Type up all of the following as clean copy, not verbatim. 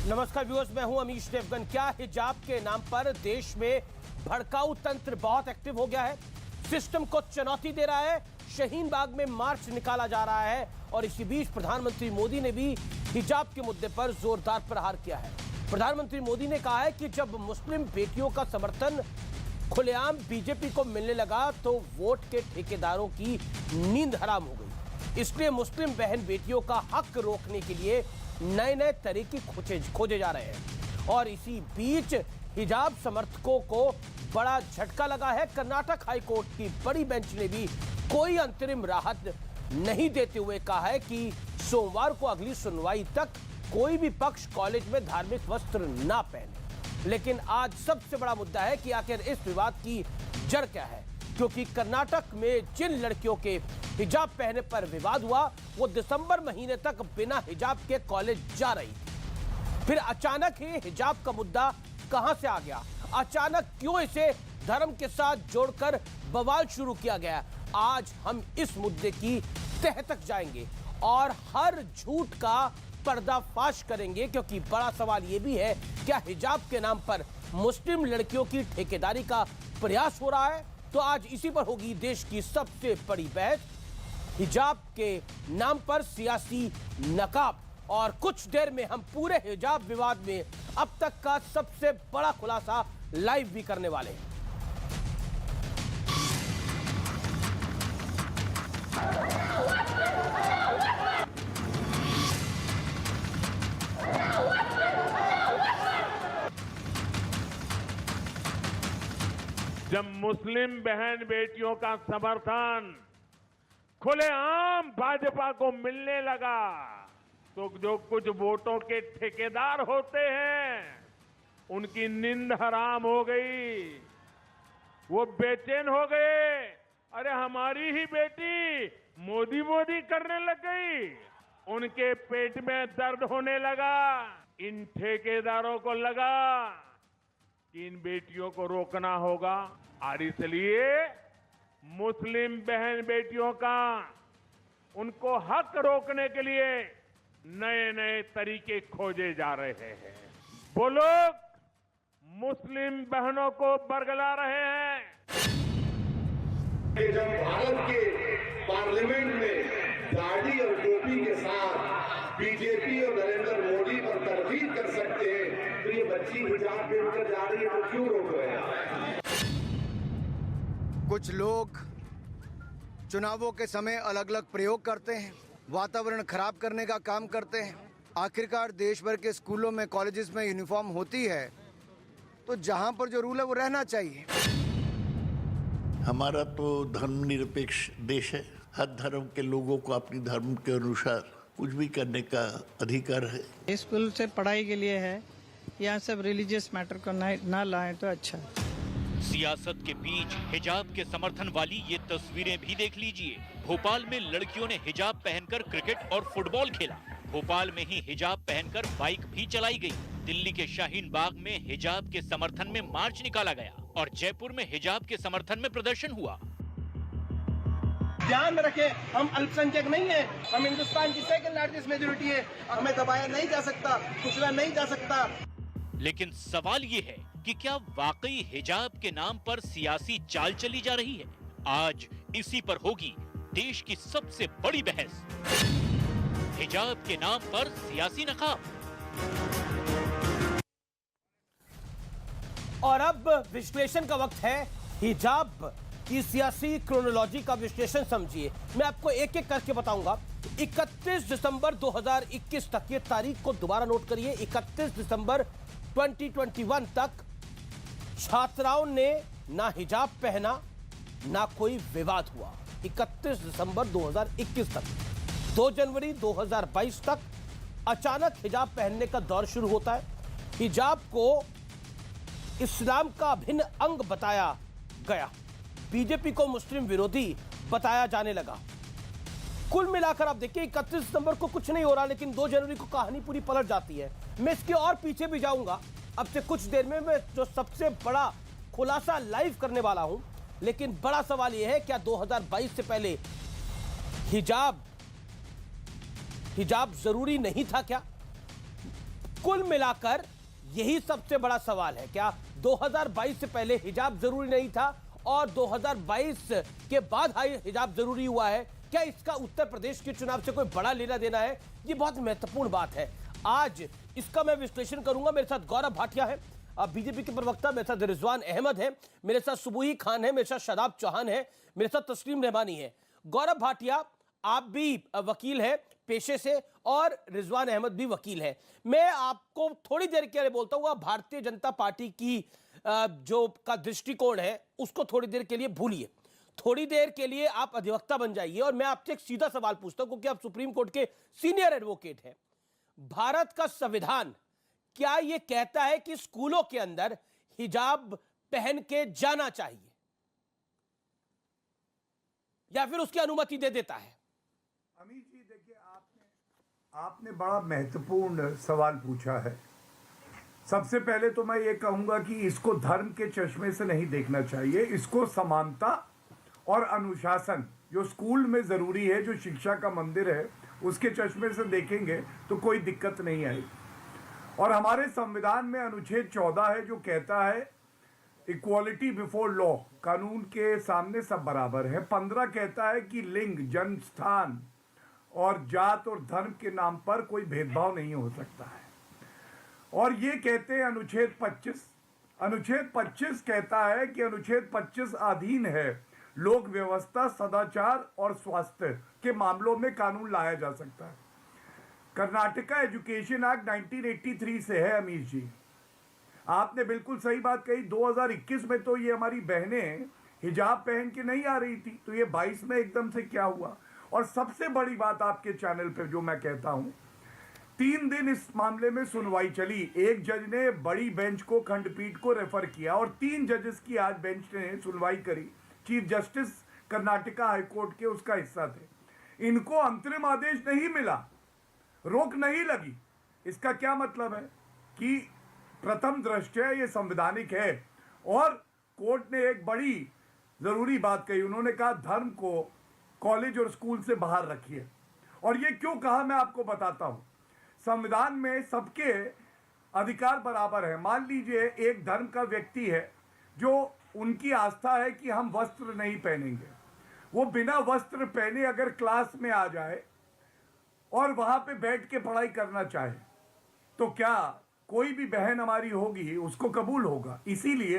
नमस्कार व्यूअर्स, मैं हूं अमीश देवगन। क्या हिजाब के नाम पर देश में भड़काऊ तंत्र बहुत एक्टिव हो गया है, सिस्टम को चुनौती दे रहा है। शाहीन बाग में मार्च निकाला जा रहा है और इसी बीच प्रधानमंत्री मोदी ने भी हिजाब के मुद्दे पर जोरदार प्रहार किया है। प्रधानमंत्री मोदी ने कहा है कि जब मुस्लिम बेटियों का समर्थन खुलेआम बीजेपी को मिलने लगा तो वोट के ठेकेदारों की नींद हराम हो गई। इसलिए मुस्लिम बहन बेटियों का हक रोकने के लिए नए नए तरीके खोजे जा रहे हैं। और इसी बीच हिजाब समर्थकों को बड़ा झटका लगा है। कर्नाटक हाईकोर्ट की बड़ी बेंच ने भी कोई अंतरिम राहत नहीं देते हुए कहा है कि सोमवार को अगली सुनवाई तक कोई भी पक्ष कॉलेज में धार्मिक वस्त्र ना पहने। लेकिन आज सबसे बड़ा मुद्दा है कि आखिर इस विवाद की जड़ क्या है, क्योंकि कर्नाटक में जिन लड़कियों के हिजाब पहने पर विवाद हुआ वो दिसंबर महीने तक बिना हिजाब के कॉलेज जा रही थी। फिर अचानक ही हिजाब का मुद्दा कहां से आ गया, अचानक क्यों इसे धर्म के साथ जोड़कर बवाल शुरू किया गया। आज हम इस मुद्दे की तह तक जाएंगे और हर झूठ का पर्दाफाश करेंगे, क्योंकि बड़ा सवाल यह भी है, क्या हिजाब के नाम पर मुस्लिम लड़कियों की ठेकेदारी का प्रयास हो रहा है। तो आज इसी पर होगी देश की सबसे बड़ी बहस, हिजाब के नाम पर सियासी नकाब। और कुछ देर में हम पूरे हिजाब विवाद में अब तक का सबसे बड़ा खुलासा लाइव भी करने वाले हैं। जब मुस्लिम बहन बेटियों का समर्थन खुलेआम भाजपा को मिलने लगा तो जो कुछ वोटों के ठेकेदार होते हैं उनकी नींद हराम हो गई। वो बेचैन हो गए। अरे हमारी ही बेटी मोदी मोदी करने लग गई। उनके पेट में दर्द होने लगा। इन ठेकेदारों को लगा कि इन बेटियों को रोकना होगा और इसलिए मुस्लिम बहन बेटियों का उनको हक रोकने के लिए नए नए तरीके खोजे जा रहे हैं। वो लोग मुस्लिम बहनों को बरगला रहे हैं। जब भारत के पार्लियामेंट में दाढ़ी और टोपी के साथ बीजेपी और नरेंद्र मोदी पर तनकीद कर सकते हैं, तो ये बच्ची हिजाब पहनकर जा रही है तो क्यों रोक रहे हैं। कुछ लोग चुनावों के समय अलग अलग प्रयोग करते हैं, वातावरण खराब करने का काम करते हैं। आखिरकार देश भर के स्कूलों में, कॉलेजेस में यूनिफॉर्म होती है, तो जहां पर जो रूल है वो रहना चाहिए। हमारा तो धर्मनिरपेक्ष देश है। हर धर्म के लोगों को अपनी धर्म के अनुसार कुछ भी करने का अधिकार है। स्कूल से पढ़ाई के लिए है, यहाँ सब रिलीजियस मैटर को ना लाएं तो अच्छा है। सियासत के बीच हिजाब के समर्थन वाली ये तस्वीरें भी देख लीजिए। भोपाल में लड़कियों ने हिजाब पहनकर क्रिकेट और फुटबॉल खेला। भोपाल में ही हिजाब पहनकर बाइक भी चलाई गई। दिल्ली के शाहीन बाग में हिजाब के समर्थन में मार्च निकाला गया और जयपुर में हिजाब के समर्थन में प्रदर्शन हुआ। ध्यान रखें, हम अल्पसंख्यक नहीं है, हम हिंदुस्तान की सेकंड लार्जेस्ट मेजोरिटी है। हमें दबाया नहीं जा सकता, कुचला नहीं जा सकता। लेकिन सवाल ये है कि क्या वाकई हिजाब के नाम पर सियासी चाल चली जा रही है। आज इसी पर होगी देश की सबसे बड़ी बहस, हिजाब के नाम पर सियासी नकाब। और अब विश्लेषण का वक्त है। हिजाब की सियासी क्रोनोलॉजी का विश्लेषण समझिए। मैं आपको एक एक करके बताऊंगा। 31 दिसंबर 2021 तक, ये तारीख को दोबारा नोट करिए, 31 दिसंबर 2021 तक छात्राओं ने ना हिजाब पहना, ना कोई विवाद हुआ। 31 दिसंबर 2021 तक। 2 जनवरी 2022 तक अचानक हिजाब पहनने का दौर शुरू होता है। हिजाब को इस्लाम का अभिन्न अंग बताया गया। बीजेपी को मुस्लिम विरोधी बताया जाने लगा। कुल मिलाकर आप देखिए 31 दिसंबर को कुछ नहीं हो रहा, लेकिन 2 जनवरी को कहानी पूरी पलट जाती है। मैं इसके और पीछे भी जाऊंगा। अब से कुछ देर में मैं जो सबसे बड़ा खुलासा लाइव करने वाला हूं। लेकिन बड़ा सवाल यह है, क्या 2022 से पहले हिजाब जरूरी नहीं था क्या? कुल मिलाकर यही सबसे बड़ा सवाल है, क्या 2022 से पहले हिजाब जरूरी नहीं था और 2022 के बाद हिजाब जरूरी हुआ है? क्या इसका उत्तर प्रदेश के चुनाव से कोई बड़ा लेना देना है? ये बहुत महत्वपूर्ण बात है। आज इसका मैं विश्लेषण करूंगा। मेरे साथ गौरव भाटिया है, बीजेपी के प्रवक्ता, मेरे साथ रिजवान अहमद है, मेरे साथ सुबुही खान है, मेरे साथ शादाब चौहान है, मेरे साथ तस्लीम रहमानी है। गौरव भाटिया, आप भी वकील है पेशे से और रिजवान अहमद भी वकील है। मैं आपको थोड़ी देर के लिए बोलता हूँ, भारतीय जनता पार्टी की जो का दृष्टिकोण है उसको थोड़ी देर के लिए भूलिए, थोड़ी देर के लिए आप अधिवक्ता बन जाइए और मैं आपसे एक सीधा सवाल पूछता हूं, क्योंकि आप सुप्रीम कोर्ट के सीनियर एडवोकेट हैं। भारत का संविधान क्या यह कहता है कि स्कूलों के अंदर हिजाब पहन के जाना चाहिए या फिर उसकी अनुमति दे देता है? अमीर जी, देखिए, आपने बड़ा महत्वपूर्ण सवाल पूछा है। सबसे पहले तो मैं ये कहूंगा कि इसको धर्म के चश्मे से नहीं देखना चाहिए, इसको समानता और अनुशासन जो स्कूल में जरूरी है, जो शिक्षा का मंदिर है, उसके चश्मे से देखेंगे तो कोई दिक्कत नहीं आएगी। और हमारे संविधान में अनुच्छेद 14 है जो कहता है इक्वालिटी बिफोर लॉ, कानून के सामने सब बराबर है। 15 कहता है कि लिंग, जन्म स्थान और जात और धर्म के नाम पर कोई भेदभाव नहीं हो सकता है। और ये कहते हैं अनुच्छेद 25 कहता है कि अनुच्छेद 25 अधीन है लोक व्यवस्था, सदाचार और स्वास्थ्य के मामलों में कानून लाया जा सकता है। कर्नाटका एजुकेशन एक्ट 1983 से है। अमीर जी, आपने बिल्कुल सही बात कही। 2021 में तो ये हमारी बहनें हिजाब पहन के नहीं आ रही थी, तो ये 22 में एकदम से क्या हुआ? और सबसे बड़ी बात आपके चैनल पे जो मैं कहता हूं, 3 दिन इस मामले में सुनवाई चली। एक जज ने बड़ी बेंच को, खंडपीठ को रेफर किया और 3 जजेस की आज बेंच ने सुनवाई करी। चीफ जस्टिस कर्नाटका हाईकोर्ट के उसका हिस्सा थे। इनको अंतरिम आदेश नहीं मिला, रोक नहीं लगी। इसका क्या मतलब है कि प्रथम दृष्टया ये संवैधानिक है। और कोर्ट ने एक बड़ी जरूरी बात कही, उन्होंने कहा धर्म को कॉलेज और स्कूल से बाहर रखिए। और ये क्यों कहा मैं आपको बताता हूं। संविधान में सबके अधिकार बराबर है। मान लीजिए एक धर्म का व्यक्ति है जो उनकी आस्था है कि हम वस्त्र नहीं पहनेंगे, वो बिना वस्त्र पहने अगर क्लास में आ जाए और वहां पे बैठ के पढ़ाई करना चाहे तो क्या कोई भी बहन हमारी होगी उसको कबूल होगा? इसीलिए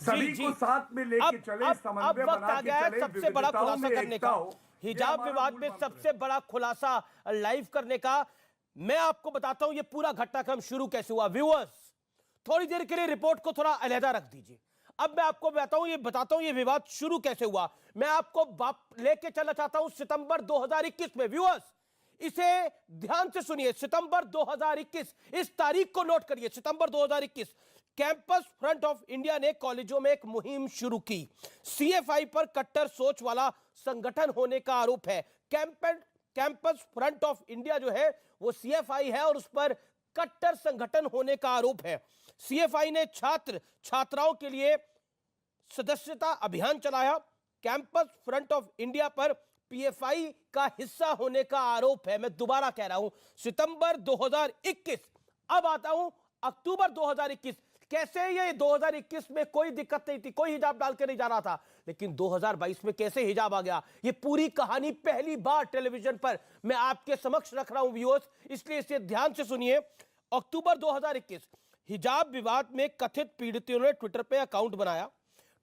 सभी को साथ में लेके चले, समन्वय बना के चले, सबसे बड़ा खुलासा करने का, हिजाब विवाद में सबसे बड़ा खुलासा लाइव करने का। मैं आपको बताता हूं ये पूरा घटनाक्रम शुरू कैसे हुआ। व्यूअर्स, थोड़ी देर के लिए रिपोर्ट को थोड़ा अलहदा रख दीजिए। अब मैं आपको बताता हूं ये विवाद शुरू कैसे हुआ। मैं आपको लेके चलना चाहता हूं सितंबर 2021 में। व्यूअर्स, इसे ध्यान से सुनिए। सितंबर 2021, इस तारीख को नोट करिए, सितंबर 2021। कैंपस फ्रंट ऑफ इंडिया ने कॉलेजों में एक मुहिम शुरू की। सीएफआई पर कट्टर सोच वाला संगठन होने का आरोप है। कैंपस फ्रंट ऑफ इंडिया जो है वो सीएफआई है और उस पर कट्टर संगठन होने का आरोप है। सीएफआई ने छात्राओं के लिए सदस्यता अभियान चलाया। कैंपस फ्रंट ऑफ इंडिया पर पीएफआई का हिस्सा होने का आरोप है। मैं दोबारा कह रहा हूं, सितंबर 2021। अब आता हूं अक्टूबर 2021। कैसे ये 2021 में कोई दिक्कत नहीं थी, कोई हिजाब डाल के नहीं जा रहा था, लेकिन 2022 में कैसे हिजाब आ गया? ये पूरी कहानी पहली बार टेलीविजन पर मैं आपके समक्ष रख रहा हूं व्यूअर्स, इसलिए इसे ध्यान से सुनिए। अक्टूबर 2021, हिजाब विवाद में कथित पीड़ितों ने ट्विटर पे अकाउंट बनाया।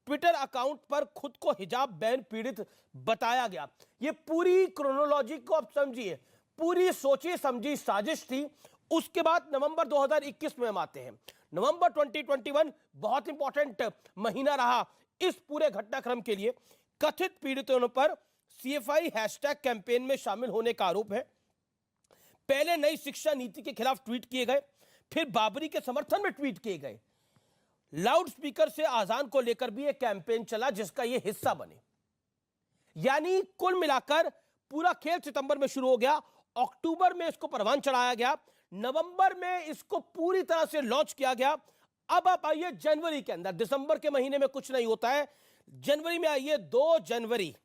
ट्विटर अकाउंट पर खुद को हिजाब बैन पीड़ित बताया गया। ये पूरी क्रोनोलॉजी को आप समझिए, पूरी सोची समझी साजिश थी। उसके बाद नवंबर 2021 में हम आते हैं। नवंबर 2021 बहुत इंपॉर्टेंट महीना रहा इस पूरे घटनाक्रम के लिए। कथित पीड़ितों पर सीएफआई हैशटैग कैंपेन में शामिल होने का आरोप है। पहले नई शिक्षा नीति के खिलाफ ट्वीट किए गए, फिर बाबरी के समर्थन में ट्वीट किए गए। लाउड स्पीकर से आजान को लेकर भी एक कैंपेन चला जिसका ये हिस्सा बने। यानी कुल मिलाकर पूरा खेल सितंबर में शुरू हो गया, अक्टूबर में इसको परवान चढ़ाया गया, नवंबर में इसको पूरी तरह से लॉन्च किया गया। अब आप आइए जनवरी के अंदर, दिसंबर के महीने में कुछ नहीं होता है, जनवरी में आइए। 2 जनवरी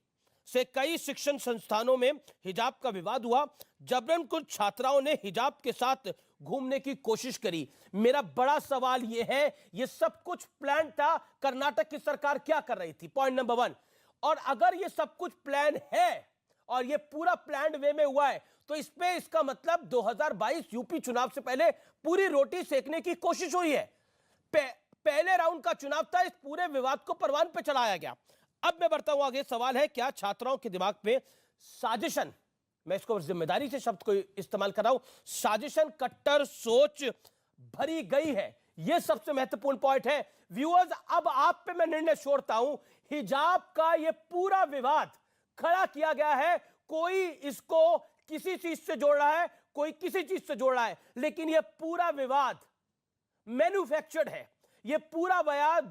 से कई शिक्षण संस्थानों में हिजाब का विवाद हुआ। जबरन कुछ छात्राओं ने हिजाब के साथ घूमने की कोशिश करी। मेरा बड़ा सवाल यह है, यह सब कुछ प्लान था, कर्नाटक की सरकार क्या कर रही थी? Point number 1। और अगर यह सब कुछ प्लान है और यह पूरा प्लान वे में हुआ है, तो इस पे इसका मतलब 2022 यूपी चुनाव से पहले पूरी रोटी सेकने की कोशिश हुई है। पहले राउंड का चुनाव था, इस पूरे विवाद को परवान पे चढ़ाया गया। अब मैं बढ़ता हूं आगे। सवाल है, क्या छात्राओं के दिमाग पे साजिशन, मैं इसको जिम्मेदारी से शब्द को इस्तेमाल कर रहा हूं, साजिशन, कट्टर सोच भरी गई है? यह सबसे महत्वपूर्ण पॉइंट है। व्यूअर्स, अब आप पे मैं निर्णय छोड़ता हूं। हिजाब का यह पूरा विवाद खड़ा किया गया है, कोई इसको किसी चीज से जोड़ रहा है, कोई किसी चीज से जोड़ रहा है, लेकिन यह पूरा विवाद मैन्युफैक्चर्ड है, यह पूरा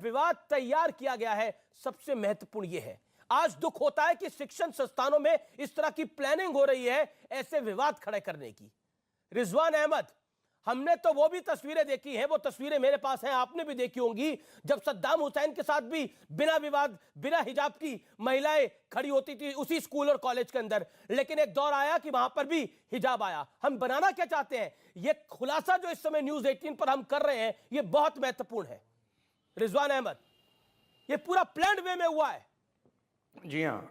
विवाद तैयार किया गया है। सबसे महत्वपूर्ण यह है, आज दुख होता है कि शिक्षण संस्थानों में इस तरह की प्लानिंग हो रही है ऐसे विवाद खड़े करने की। रिजवान अहमद, हमने तो वो भी तस्वीरें देखी हैं, वो तस्वीरें मेरे पास हैं, आपने भी देखी होंगी, जब सद्दाम हुसैन के साथ भी बिना विवाद, बिना हिजाब की महिलाएं खड़ी होती थी उसी स्कूल और कॉलेज के अंदर। लेकिन एक दौर आया कि वहां पर भी हिजाब आया। हम बनाना क्या चाहते हैं? ये खुलासा जो इस समय न्यूज 18 पर हम कर रहे हैं, ये बहुत महत्वपूर्ण है। रिजवान अहमद, ये पूरा प्लान वे में हुआ है। जी हाँ,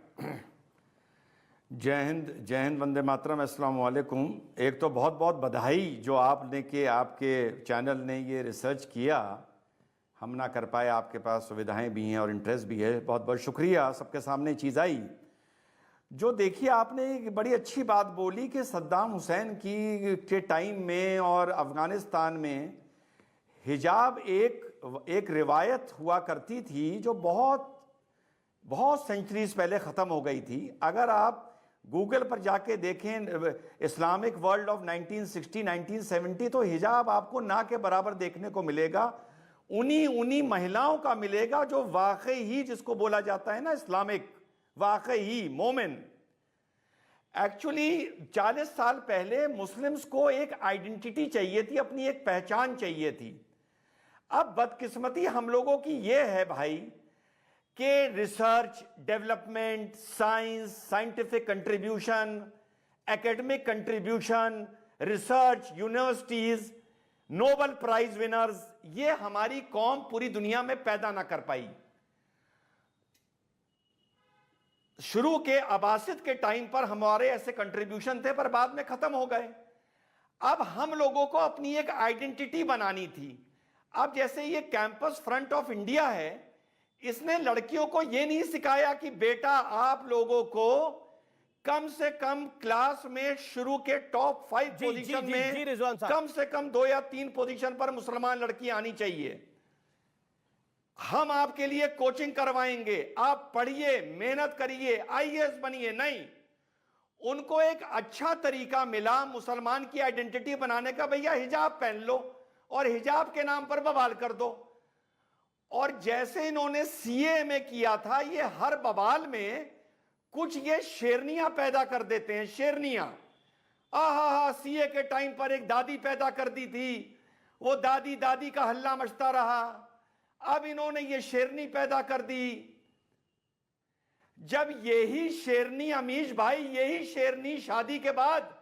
जय हिंद, वंदे मातरम, अस्सलाम वालेकुम। एक तो बहुत बहुत बधाई जो आपने कि आपके चैनल ने ये रिसर्च किया, हम ना कर पाए, आपके पास सुविधाएं भी हैं और इंटरेस्ट भी है, बहुत बहुत शुक्रिया। सबके सामने चीज़ आई जो देखिए, आपने एक बड़ी अच्छी बात बोली कि सद्दाम हुसैन के टाइम में और अफ़गानिस्तान में हिजाब एक रिवायत हुआ करती थी जो बहुत सेंचुरीज पहले ख़त्म हो गई थी। अगर आप गूगल पर जाके देखें इस्लामिक वर्ल्ड ऑफ 1960 1970, तो हिजाब आपको ना के बराबर देखने को मिलेगा। उन्हीं महिलाओं का मिलेगा जो वाकई ही, जिसको बोला जाता है ना इस्लामिक, वाकई ही मोमिन। एक्चुअली 40 साल पहले मुस्लिम्स को एक आइडेंटिटी चाहिए थी, अपनी एक पहचान चाहिए थी। अब बदकिस्मती हम लोगों की ये है भाई कि research, development, science, scientific contribution, academic contribution, research, universities, Nobel prize winners, ये हमारी कौम पूरी दुनिया में पैदा ना कर पाई। शुरू के अब्बासिद के टाइम पर हमारे ऐसे कंट्रीब्यूशन थे, पर बाद में खत्म हो गए। अब हम लोगों को अपनी एक आइडेंटिटी बनानी थी। अब जैसे ये कैंपस फ्रंट ऑफ इंडिया है, इसने लड़कियों को ये नहीं सिखाया कि बेटा आप लोगों को कम से कम क्लास में शुरू के टॉप 5 पोजीशन में कम से कम 2 या 3 पोजीशन पर मुसलमान लड़की आनी चाहिए। हम आपके लिए कोचिंग करवाएंगे, आप पढ़िए, मेहनत करिए, आईएएस बनिए। नहीं, उनको एक अच्छा तरीका मिला मुसलमान की आइडेंटिटी बनाने का, भैया हिजाब पहन लो और हिजाब के नाम पर बवाल कर दो। और जैसे इन्होंने सीए में किया था, ये हर बवाल में कुछ ये शेरनियां पैदा कर देते हैं। शेरनियां, आहा, सीए के टाइम पर एक दादी पैदा कर दी थी, वो दादी का हल्ला मचता रहा। अब इन्होंने ये शेरनी पैदा कर दी। जब यही शेरनी, अमीश भाई, यही शेरनी शादी के बाद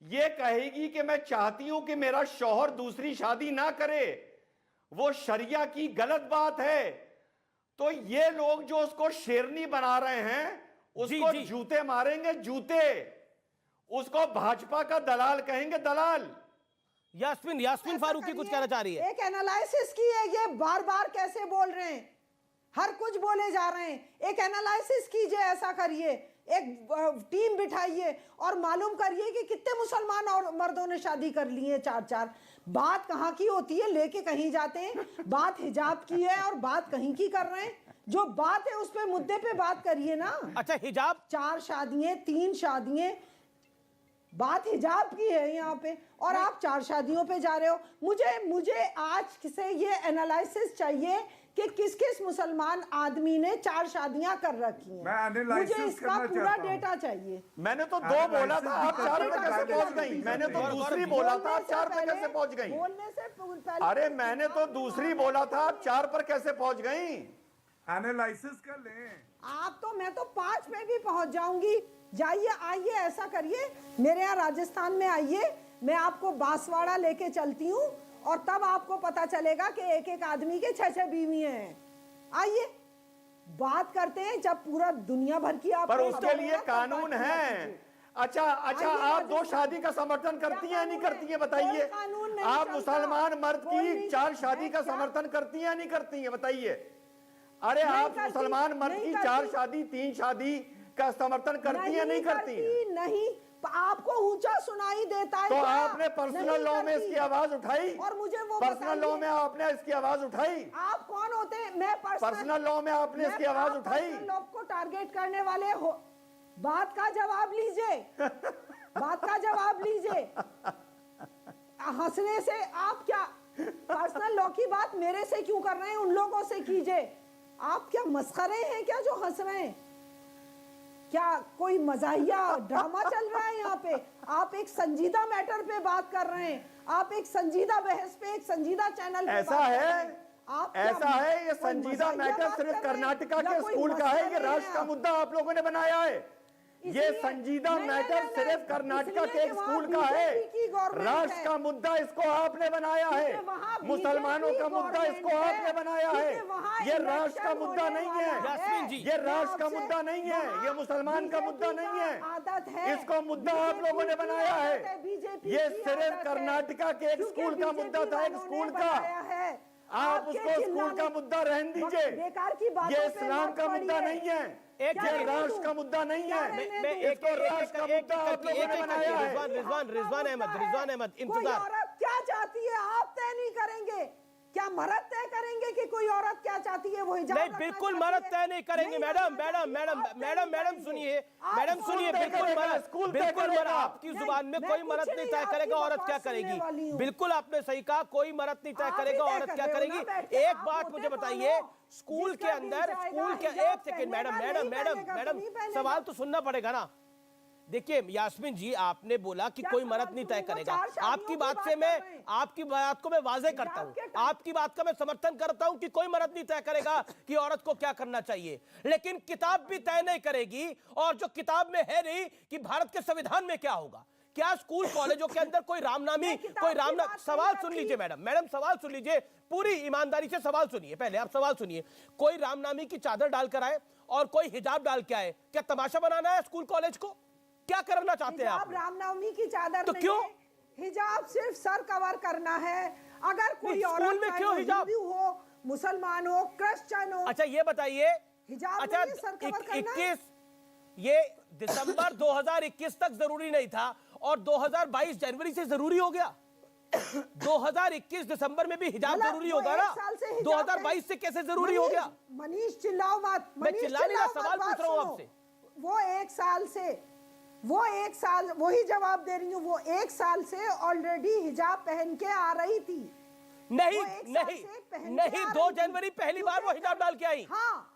ये कहेगी कि मैं चाहती हूं कि मेरा शौहर दूसरी शादी ना करे, वो शरिया की गलत बात है, तो ये लोग जो उसको शेरनी बना रहे हैं उसको जूते मारेंगे, जूते। उसको भाजपा का दलाल कहेंगे, दलाल। यास्मीन फारूकी कुछ कहना चाह रही है। एक एनालिसिस की है, ये बार बार कैसे बोल रहे हैं, हर कुछ बोले जा रहे हैं। एक एनालिसिस कीजिए, ऐसा करिए, एक टीम बिठाइए और मालूम करिए कि कितने मुसलमान और मर्दों ने शादी कर ली है, 4-4। बात कहाँ की होती है, लेके कहीं जाते हैं। बात हिजाब की है और बात कहीं की कर रहे हैं। जो बात है उस पे, मुद्दे पे बात करिए ना। अच्छा, हिजाब 4 शादियां, 3 शादियां, बात हिजाब की है यहाँ पे, और आप 4 शादियों पे जा रहे हो। मुझे आज से ये एनालिसिस चाहिए कि किस किस मुसलमान आदमी ने 4 शादियां कर रखी हैं। मुझे इसका पूरा डेटा चाहिए। मैंने तो 2 बोला था, आप 4 पे कैसे पहुंच गई? मैंने तो दूसरी बोला था, आप 4 पे कैसे पहुंच गई? बोलने से पहले, अरे मैंने तो दूसरी बोला था, आप 4 पर कैसे पहुंच गई? एनालिसिस कर लें आप तो। मैं तो 5 पे भी पहुंच जाऊंगी। जाइए, आइए, ऐसा करिए, मेरे यहाँ राजस्थान में आइए, मैं आपको बांसवाड़ा लेके चलती हूँ और तब आपको पता चलेगा कि एक एक आदमी के 6-6 बीवियां हैं। आइए बात करते हैं जब पूरा दुनिया भर की आप पर उसके लिए कानून है। अच्छा, आप 2 शादी का समर्थन करती हैं नहीं करती हैं बताइए? आप मुसलमान मर्द की 4 शादी का समर्थन करती हैं नहीं करती हैं बताइए? अरे आप मुसलमान मर्द की 4 शादी 3 शादी का समर्थन करती हैं नहीं करती हैं? नहीं, आपको ऊंचा सुनाई देता है तो क्या? आपने पर्सनल लॉ में इसकी आवाज उठाई? और मुझे वो पर्सनल लॉ में आपने इसकी आवाज उठाई? आप कौन होते हैं? मैं पर्सनल लॉ में आपने इसकी आवाज उठाई? लोग को टारगेट करने वाले हो। बात का जवाब लीजिए, बात का जवाब लीजिए। हंसने से आप क्या पर्सनल लॉ की बात मेरे से क्यों कर रहे हैं? उन लोगों से कीजिए। आप क्या मस्खरे हैं क्या जो हंस रहे हैं? क्या कोई मजाहिया ड्रामा चल रहा है यहाँ पे? आप एक संजीदा मैटर पे बात कर रहे हैं, आप एक संजीदा बहस पे एक संजीदा चैनल पे ऐसा बात है, कर रहे हैं। ऐसा है, ये संजीदा मैटर सिर्फ कर्नाटका के स्कूल का है, ये राष्ट्र का मुद्दा आप लोगों ने बनाया है। ये संजीदा मैटर सिर्फ कर्नाटका के एक स्कूल का है, राष्ट्र का मुद्दा इसको आपने बनाया है, मुसलमानों का मुद्दा इसको आपने बनाया है। ये राष्ट्र का मुद्दा नहीं है, ये राष्ट्र का मुद्दा नहीं है, ये मुसलमान का मुद्दा नहीं है, इसको मुद्दा आप लोगों ने बनाया है। ये सिर्फ कर्नाटका के एक स्कूल का मुद्दा था, एक स्कूल का। आप उसको स्कूल का मुद्दा रहने दीजिए। ये इस्लाम का मुद्दा नहीं है, ये राष्ट्र का मुद्दा नहीं है, इसको राष्ट्र का मुद्दा आप लोगों ने बनाया है। रिजवान अहमद इंतजार। औरत क्या चाहती है आप तय नहीं करेंगे क्या? मर्द तय करेंगे कि कोई औरत क्या चाहती है? वो हिजाब नहीं, बिल्कुल मर्द तय नहीं करेंगे। मैडम सुनिए, बिल्कुल मर्द आपकी जुबान में कोई मर्द नहीं तय करेगा औरत क्या करेगी। बिल्कुल आपने सही कहा, कोई मर्द नहीं तय करेगा औरत क्या करेगी। एक बात मुझे बताइए, स्कूल के अंदर, स्कूल के एक सेकेंड मैडम सवाल तो सुनना पड़ेगा ना। देखिए यास्मीन जी, आपने बोला कि कोई मर्द नहीं तय करेगा। आपकी बात से मैं, आपकी बात को मैं वाज़ेह करता हूं, आपकी बात का मैं समर्थन करता हूं कि कोई मर्द नहीं तय करेगा कि औरत को क्या करना चाहिए, लेकिन किताब भी तय नहीं करेगी। और जो किताब में है नहीं कि भारत के संविधान में क्या होगा। क्या स्कूल कॉलेजों के अंदर कोई रामनामी, सवाल सुन लीजिए मैडम सवाल सुन लीजिए, पूरी ईमानदारी से सवाल सुनिए। पहले आप सवाल सुनिए। कोई रामनामी की चादर डालकर आए और कोई हिजाब डाल के आए, क्या तमाशा बनाना है स्कूल कॉलेज को? क्या करना चाहते हैं आप? रामनवमी की चादर तो क्यों? हिजाब सिर्फ सर कवर करना है। अगर कोई औरत में क्यों हिजाब हो, मुसलमान हो, क्रिश्चियन हो। अच्छा ये बताइए, हिजाब अच्छा सर कवर करना 21 ये दिसंबर 2021 तक जरूरी नहीं था और 2022 जनवरी से जरूरी हो गया। 2021 दिसंबर में भी हिजाब जरूरी होगा ना, 2022 से कैसे जरूरी हो गया? मनीष चिल्लाओ मत। मैं चिल्ला नहीं रहा, सवाल पूछ रहा हूं आपसे। वो एक साल वही जवाब दे रही हूँ। वो 1 साल से ऑलरेडी हिजाब पहन के आ रही थी। नहीं 2 जनवरी पहली बार वो हिजाब डाल के आई।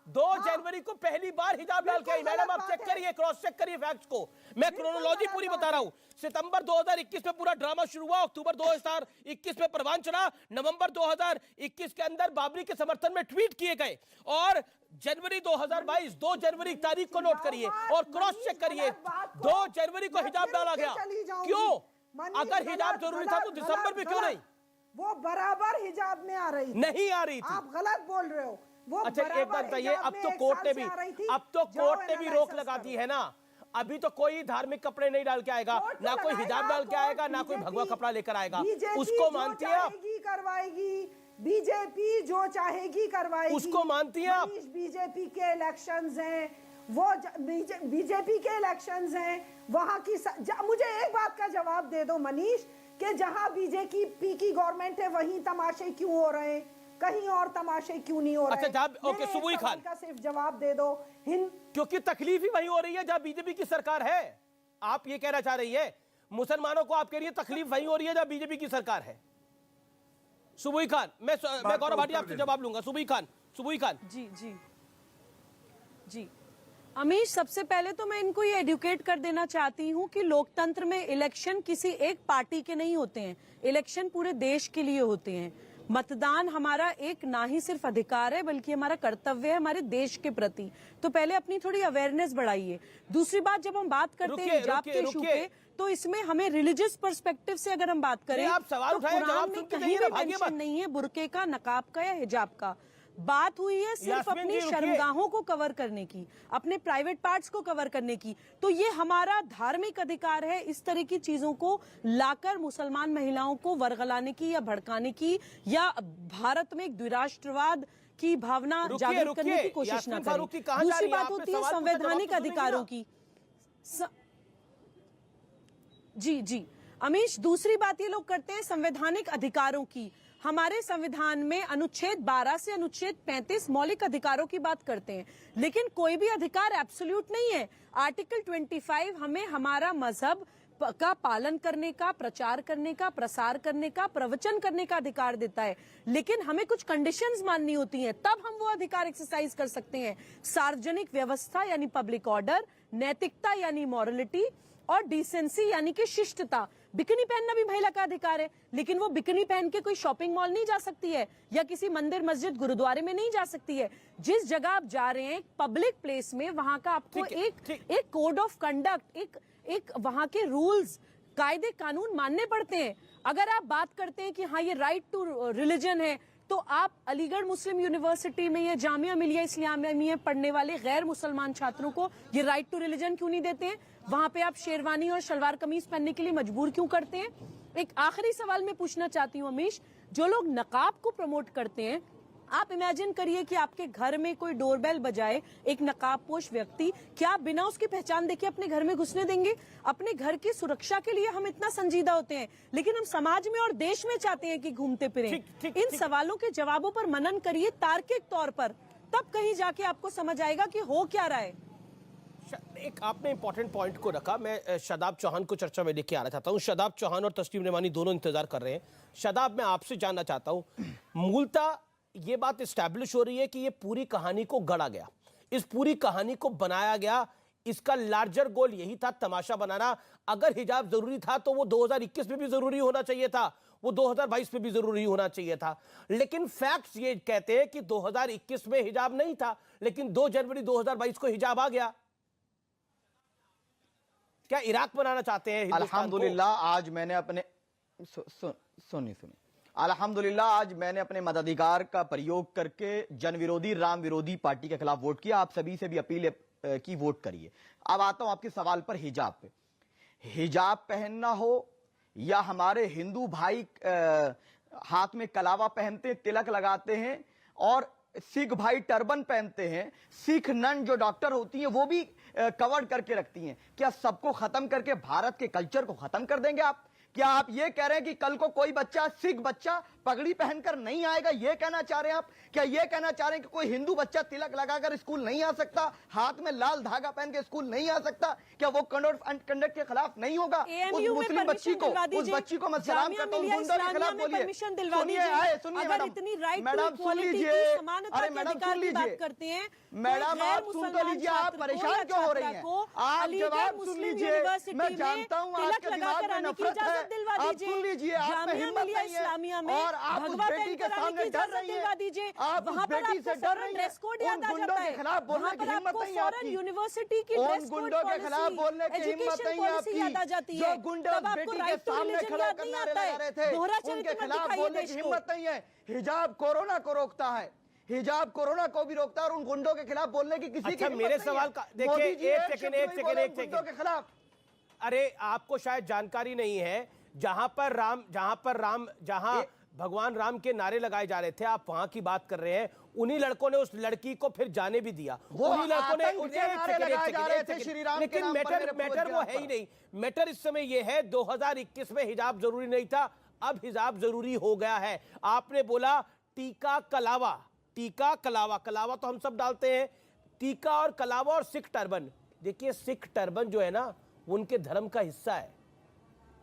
2 जनवरी को पहली बार हिजाब डाल के आई। मैडम आप चेक करिए, क्रॉस चेक करिए फैक्ट्स को। मैं क्रोनोलॉजी पूरी बता रहा हूं। सितंबर 2021 में पूरा ड्रामा शुरू हुआ, अक्टूबर 2021 में परवान चढ़ा, नवंबर 2021 के अंदर बाबरी के समर्थन में ट्वीट किए गए और जनवरी 2022 2 जनवरी तारीख को नोट करिए और क्रॉस चेक करिए, 2 जनवरी को हिजाब डाला गया। क्यों? अगर हिजाब जरूरी था तो दिसंबर में क्यों नहीं? वो बराबर हिजाब में आ रही थी। नहीं आ रही थी। आप गलत बोल रहे हो। वो अच्छा एक बात बताइए, अब तो कोर्ट ने भी रोक लगा दी है ना। अभी तो कोई धार्मिक कपड़े नहीं डाल के आएगा, ना कोई हिजाब डाल के आएगा, ना कोई भगवा कपड़ा लेकर आएगा। उसको मानती है आप? करवाएगी बीजेपी, जो चाहेगी करवाएगी। उसको मानती हैं आप? बीजेपी के इलेक्शंस हैं, वो बीजेपी के इलेक्शंस हैं वहां की। मुझे एक बात का जवाब दे दो मनीष, कि जहां बीजेपी की गवर्नमेंट है वहीं तमाशे क्यों हो रहे हैं, कहीं और तमाशे क्यों नहीं हो रहे? अच्छा ओके, सुबुई खान का सिर्फ जवाब दे दो। क्योंकि तकलीफ ही वही हो रही है जहां बीजेपी की सरकार है। आप ये कहना चाह रही है मुसलमानों को, आप कह रही है तकलीफ वही हो रही है जहां बीजेपी की सरकार है। सुबुई खान, मैं गौरव भाटिया आपसे जवाब लूंगा। सुबुई खान जी अमीश, सबसे पहले तो मैं इनको ये एडुकेट कर देना चाहती हूँ कि लोकतंत्र में इलेक्शन किसी एक पार्टी के नहीं होते हैं, इलेक्शन पूरे देश के लिए होते हैं। मतदान हमारा एक ना ही सिर्फ अधिकार है बल्कि हमारा कर्तव्य है हमारे देश के प्रति। तो पहले अपनी थोड़ी अवेयरनेस बढ़ाइए। दूसरी बात, जब हम बात करते हैं हिजाब के इशू पे, तो इसमें हमें रिलीजियस पर्सपेक्टिव से अगर हम बात करें आप सवाल तो उठाए, कुरान में कहीं भी मेंशन नहीं है बुर्के का, नकाब का या हिजाब का। बात हुई है सिर्फ अपनी शर्मगाहों को कवर करने की, अपने प्राइवेट पार्ट्स को कवर करने की। तो ये हमारा धार्मिक अधिकार है इस तरह की चीजों को लाकर मुसलमान महिलाओं को वर्गलाने की या भड़काने की या भारत में एक द्विराष्ट्रवाद की भावना जागृत करने की कोशिश न करें। दूसरी बात होती है संवैधानिक अधिकारों की। जी अमीश, दूसरी बात ये लोग करते हैं संवैधानिक अधिकारों की। हमारे संविधान में अनुच्छेद 12 से अनुच्छेद 35 मौलिक अधिकारों की बात करते हैं, लेकिन कोई भी अधिकार एब्सोल्यूट नहीं है। आर्टिकल 25 हमें हमारा मजहब का पालन करने का, प्रचार करने का, प्रसार करने का, प्रवचन करने का अधिकार देता है, लेकिन हमें कुछ कंडीशंस माननी होती हैं, तब हम वो अधिकार एक्सरसाइज कर सकते हैं। सार्वजनिक व्यवस्था यानी पब्लिक ऑर्डर, नैतिकता यानी मॉरलिटी, और डिसेंसी यानी कि शिष्टता। बिकनी पहनना भी महिला का अधिकार है, लेकिन वो बिकनी पहन के कोई शॉपिंग मॉल नहीं जा सकती है या किसी मंदिर मस्जिद गुरुद्वारे में नहीं जा सकती है। जिस जगह आप जा रहे हैं पब्लिक प्लेस में, वहां का आपको एक कोड ऑफ कंडक्ट, एक वहां के रूल्स, कायदे कानून मानने पड़ते हैं। अगर आप बात करते हैं कि हाँ ये राइट टू रिलीजन है, तो आप अलीगढ़ मुस्लिम यूनिवर्सिटी में या जामिया मिलिया इस्लामिया में पढ़ने वाले गैर मुसलमान छात्रों को ये राइट टू रिलीजन क्यों नहीं देते हैं? वहां पे आप शेरवानी और शलवार कमीज पहनने के लिए मजबूर क्यों करते हैं? एक आखिरी सवाल मैं पूछना चाहती हूँ अमीश, जो लोग नकाब को प्रमोट करते हैं, आप इमेजिन करिए कि आपके घर में कोई डोरबेल बजाए एक नकाबपोश व्यक्ति, क्या आप बिना उसकी पहचान देखे अपने घर में घुसने देंगे? अपने घर की सुरक्षा के लिए हम इतना संजीदा होते हैं, लेकिन हम समाज में और देश में चाहते हैं कि घूमते फिरें। इन सवालों के जवाबों पर मनन करिए तार्किक तौर पर, तब कहीं जाके आपको समझ आएगा कि हो क्या रहा है। एक आपने इंपॉर्टेंट पॉइंट को रखा, मैं शादाब चौहान को चर्चा में लेके आना चाहता हूँ। शादाब चौहान और तस्लीम रेमानी दोनों इंतजार कर रहे हैं। शादाब, मैं आपसे जानना चाहता हूँ, मूलतः ये बात इस्टेब्लिश हो रही है कि ये पूरी कहानी को गढ़ा गया, इस पूरी कहानी को बनाया गया, इसका लार्जर गोल यही था, तमाशा बनाना। अगर हिजाब जरूरी था तो वो 2021 में भी जरूरी होना चाहिए था, वो 2022 में भी जरूरी होना चाहिए था। लेकिन फैक्ट्स ये कहते हैं कि 2021 में हिजाब नहीं था, लेकिन 2 जनवरी 2022 को हिजाब आ गया। क्या इराक बनाना चाहते हैं अल्हम्दुलिल्लाह आज मैंने अपने सुनिए अल्हम्दुलिल्लाह आज मैंने अपने मताधिकार का प्रयोग करके जन विरोधी, राम विरोधी पार्टी के खिलाफ वोट किया। आप सभी से भी अपील की वोट करिए। अब आता हूं आपके सवाल पर, हिजाब पे। हिजाब पहनना हो या हमारे हिंदू भाई हाथ में कलावा पहनते हैं, तिलक लगाते हैं, और सिख भाई टर्बन पहनते हैं, सिख नन जो डॉक्टर होती हैं वो भी कवर करके रखती हैं, क्या सबको खत्म करके भारत के कल्चर को खत्म कर देंगे आप? क्या आप ये कह रहे हैं कि कल को कोई बच्चा, सिख बच्चा पगड़ी पहनकर नहीं आएगा? ये कहना चाह रहे हैं आप? क्या ये कहना चाह रहे हैं कि कोई हिंदू बच्चा तिलक लगाकर स्कूल नहीं आ सकता, हाथ में लाल धागा पहन के स्कूल नहीं आ सकता? क्या वो कंडक्ट के खिलाफ नहीं होगा? उस मुस्लिम बच्ची को, उस बच्ची को मैं सलाम करता हूं, गुंडों के खिलाफ बोलिए। सुनिए मैडम सुन लीजिए, अरे मैडम सुन लीजिए, मैडम आप सुन तो लीजिए, आप परेशान क्यों हो रही हैं? आप जवाब सुन लीजिए। मैं जानता हूं आपके दिमाग में नफरत है, आप सुन लीजिए, आप में हिम्मत नहीं है और आप उस बेटी के सामने डर रही हैं, आप उस बेटी से डर रही हैं। उन गुंडों के खिलाफ बोलने की हिम्मत नहीं है आपकी, यूनिवर्सिटी की उन गुंडों के खिलाफ बोलने की हिम्मत नहीं है आपकी। जो गुंडे उस बेटी के सामने खड़े होकर नारे लगा रहे थे, उनके खिलाफ बोलने की हिम्मत नहीं है। हिजाब कोरोना को रोकता है, हिजाब कोरोना को भी रोकता है, और उन गुंडों के खिलाफ बोलने की किसी की मेरे सवाल का देखिए, एक सेकंड गुंडों के खिलाफ। अरे आपको शायद जानकारी नहीं है, जहां भगवान राम के नारे लगाए जा रहे थे, आप वहां की बात कर रहे हैं। उन्हीं लड़कों ने उस लड़की को फिर जाने भी दिया, उन्हीं लड़कों ने लेकिन मैटर वो है ही नहीं। मैटर इस समय ये है, 2021 में हिजाब जरूरी नहीं था, अब हिजाब जरूरी हो गया है। आपने बोला टीका कलावा, टीका कलावा, कलावा तो हम सब डालते हैं, टीका और कलावा और सिख टर्बन। देखिए सिख टर्बन जो है ना, उनके धर्म का हिस्सा है,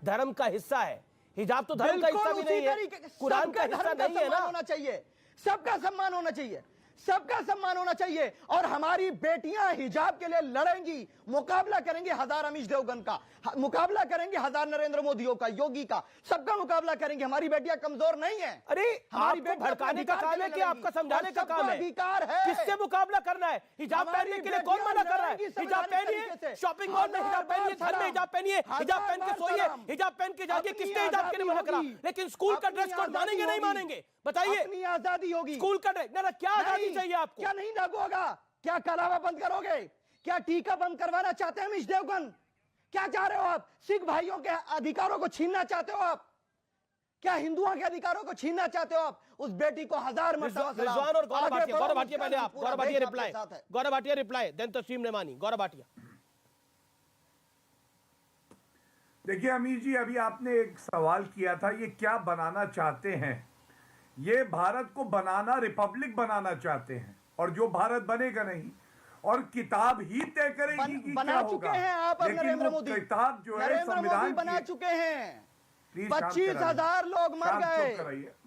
धर्म का हिस्सा है। हिजाब तो धर्म का हिस्सा भी नहीं है, कुरान का हिस्सा नहीं है ना। होना चाहिए, सबका सम्मान होना चाहिए। सबका सम्मान होना चाहिए। और हमारी बेटियां हिजाब के लिए लड़ेंगी, मुकाबला करेंगे 1000 अमीश देवगन का, मुकाबला करेंगे 1000 नरेंद्र मोदियों का, योगी का, सबका मुकाबला करेंगे। हमारी बेटियां कमजोर नहीं है। अरे हमारी आपको भड़काने का काम है कि आपका समझाने का काम है? अधिकार है। किससे मुकाबला करना है? हिजाब पहनने के लिए कौन मना कर रहा है? हिजाब पहनिए, शॉपिंग मॉल में हिजाब पहनिए, घर में हिजाब पहनिए, हिजाब पहन के सोइए, हिजाब पहन के जाइए। किसने हिजाब के लिए मना करा? लेकिन स्कूल का ड्रेस कोड मानेंगे नहीं मानेंगे? बताइए। अपनी आजादी होगी। स्कूल का ड्रेस ना, क्या आजादी चाहिए आपको? क्या नहीं लागू होगा? क्या कलावा बंद करोगे? क्या टीका बंद करवाना चाहते हैं अमीश देवगन? क्या चाह रहे हो आप? सिख भाइयों के अधिकारों को छीनना चाहते हो आप? क्या हिंदुओं के अधिकारों को छीनना चाहते हो आप? उस बेटी को 1000 मरतबा सलाम। रिजवान और गौरव भाटिया, गौरव भाटिया पहले आप, Gaurav Bhatia reply, Gaurav Bhatia reply, then तस्लीम रेमानी। गौरव भाटिया। देखिए अमीर जी, अभी आपने एक सवाल किया था, ये क्या बनाना चाहते हैं? ये भारत को बनाना, रिपब्लिक बनाना चाहते हैं, और जो भारत बनेगा नहीं, और किताब ही तय करेगी कि बना क्या चुके होगा। हैं आप। लेकिन नरेंद्र वो मोदी, किताब जो है नरेंद्र मोदी संविधान बना की, चुके हैं। प्लीज 25,000 लोग मर गए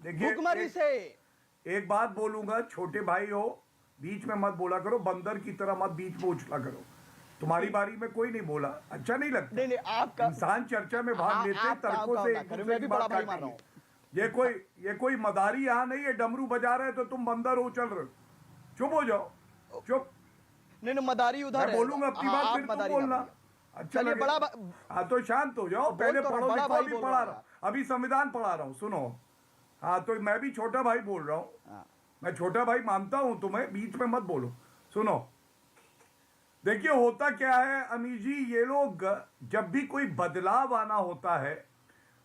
देखिए, भूखमरी से। एक बात बोलूंगा, छोटे भाई हो, बीच में मत बोला करो, बंदर की तरह मत बीच में उछला करो। तुम्हारी बारी में कोई नहीं बोला, अच्छा नहीं लगता। नहीं, आपका इंसान चर्चा में भाग लेते हैं, तर्कों से एक दूसरे की बात काटेंगे। ये कोई मदारी यहाँ नहीं है, डमरू बजा रहे तो तुम बंदर हो चल रहे। चुप हो जाओ, चुप। नहीं, मदारी उधर मैं बोलूंगा अपनी बात, फिर तुम बोलना। अच्छा लगे। हाँ तो शांत हो जाओ, पहले पढ़ो लिखो, भी पढ़ा रहा हूँ, अभी संविधान पढ़ा रहा हूँ, सुनो। हाँ तो मैं भी छोटा भाई बोल रहा हूँ, मैं छोटा भाई मानता हूँ तुम्हें, बीच में मत बोलो, सुनो। देखिए होता क्या है अमीर जी, ये लोग जब भी कोई बदलाव आना होता है,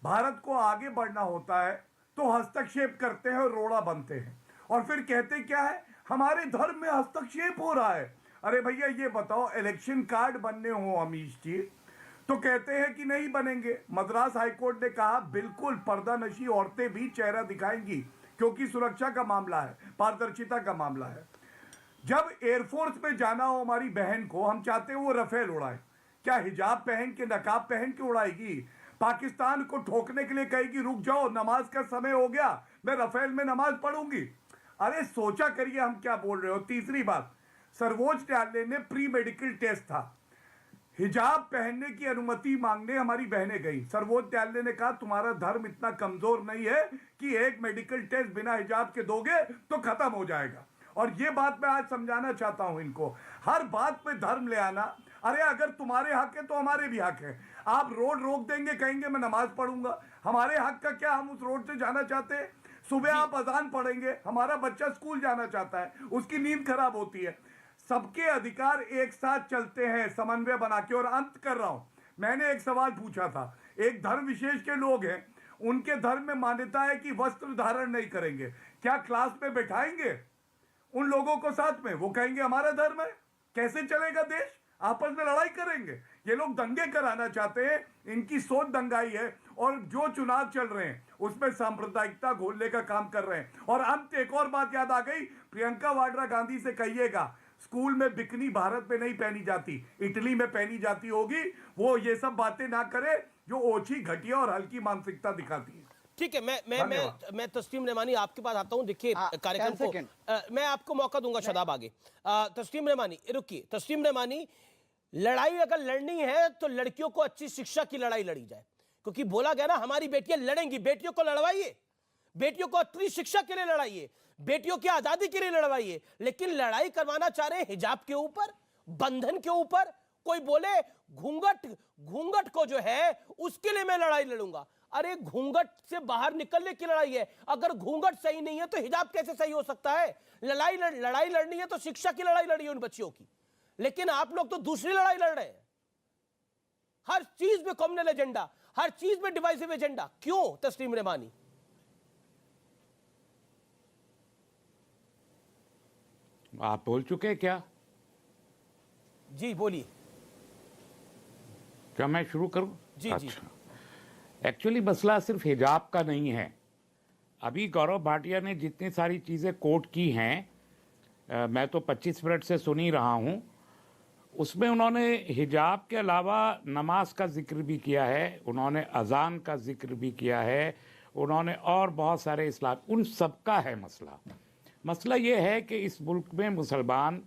भारत को आगे बढ़ना होता है, तो हस्तक्षेप करते हैं और रोड़ा बनते हैं, और फिर कहते क्या है, हमारे धर्म में हस्तक्षेप हो रहा है। अरे भैया ये बताओ, इलेक्शन कार्ड बनने हो अमीश जी, तो कहते हैं कि नहीं बनेंगे। मद्रास हाईकोर्ट ने कहा बिल्कुल पर्दा नशी औरतें भी चेहरा दिखाएंगी, क्योंकि सुरक्षा का मामला है, पारदर्शिता का मामला है। जब एयरफोर्स में जाना हो हमारी बहन को, हम चाहते हैं वो रफेल उड़ाए। क्या हिजाब पहन के, नकाब पहन के उड़ाएगी? पाकिस्तान को ठोकने के लिए कहेगी रुक जाओ, नमाज का समय हो गया, मैं रफेल में नमाज पढ़ूंगी? अरे सोचा करिए हम क्या बोल रहे हो। तीसरी बात, सर्वोच्च न्यायालय ने प्री मेडिकल टेस्ट था, हिजाब पहनने की अनुमति मांगने हमारी बहनें गई। सर्वोच्च न्यायालय ने कहा तुम्हारा धर्म इतना कमजोर नहीं है कि एक मेडिकल टेस्ट बिना हिजाब के दोगे तो खत्म हो जाएगा। और ये बात मैं आज समझाना चाहता हूं इनको, हर बात में धर्म ले आना। अरे अगर तुम्हारे हक है तो हमारे भी हक है। आप रोड रोक देंगे, कहेंगे मैं नमाज पढ़ूंगा, हमारे हक का क्या? हम उस रोड से जाना चाहते हैं। सुबह आप अजान पढ़ेंगे, हमारा बच्चा स्कूल जाना चाहता है, उसकी नींद खराब होती है। सबके अधिकार एक साथ चलते हैं, समन्वय बना के। और अंत कर रहा हूं, मैंने एक सवाल पूछा था, एक धर्म विशेष के लोग हैं, उनके धर्म में मान्यता है कि वस्त्र धारण नहीं करेंगे, क्या क्लास में बैठाएंगे उन लोगों को साथ में? वो कहेंगे हमारा धर्म है। कैसे चलेगा देश? आपस में लड़ाई करेंगे। ये लोग दंगे कराना चाहते हैं, इनकी सोच दंगाई है, और जो चुनाव चल रहे हैं उसमें सांप्रदायिकता घोलने का काम कर रहे हैं। और अंत एक और बात याद आ गई, प्रियंका वाड्रा गांधी से कहिएगा स्कूल में बिकनी भारत में नहीं पहनी जाती, इटली में पहनी जाती होगी। वो ये सब बातें ना करे जो ओछी, घटिया और हल्की मानसिकता दिखाती है। ठीक है, मैं तस्लीम रेमानी आपके पास आता हूं। देखिए कार्यक्रम को मैं आपको मौका दूंगा, शदाब आगे। तस्लीम रेमानी रुकिए। तस्लीम रेमानी, लड़ाई अगर लड़नी है तो लड़कियों को अच्छी शिक्षा की लड़ाई लड़ी जाए, क्योंकि बोला गया ना हमारी बेटियां लड़ेंगी। बेटियों को लड़वाइए, बेटियों को अच्छी शिक्षा के लिए लड़ाइए, बेटियों की आजादी के लिए लड़वाइए। लेकिन लड़ाई करवाना चाह रहे हैं हिजाब के ऊपर, बंधन के ऊपर। कोई बोले घूंघट को जो है उसके लिए मैं लड़ाई लड़ूंगा। अरे घूंघट से बाहर निकलने की लड़ाई है। अगर घूंघट सही नहीं है तो हिजाब कैसे सही हो सकता है? लड़ाई लड़नी है तो शिक्षा की लड़ाई लड़िए उन बच्चियों की। लेकिन आप लोग तो दूसरी लड़ाई लड़ रहे हैं, हर चीज में कॉम्युनल एजेंडा, हर चीज में डिवाइसिव एजेंडा। क्यों तस्लीम रेमानी? आप बोल चुके हैं क्या? जी बोलिए। क्या मैं शुरू करूं? जी अच्छा। जी। एक्चुअली मसला सिर्फ हिजाब का नहीं है। अभी गौरव भाटिया ने जितनी सारी चीज़ें कोट की हैं, मैं तो 25 मिनट से सुन ही रहा हूं, उसमें उन्होंने हिजाब के अलावा नमाज का जिक्र भी किया है, उन्होंने अजान का जिक्र भी किया है, उन्होंने और बहुत सारे इस्लाम, उन सबका है मसला। मसला ये है कि इस मुल्क में मुसलमान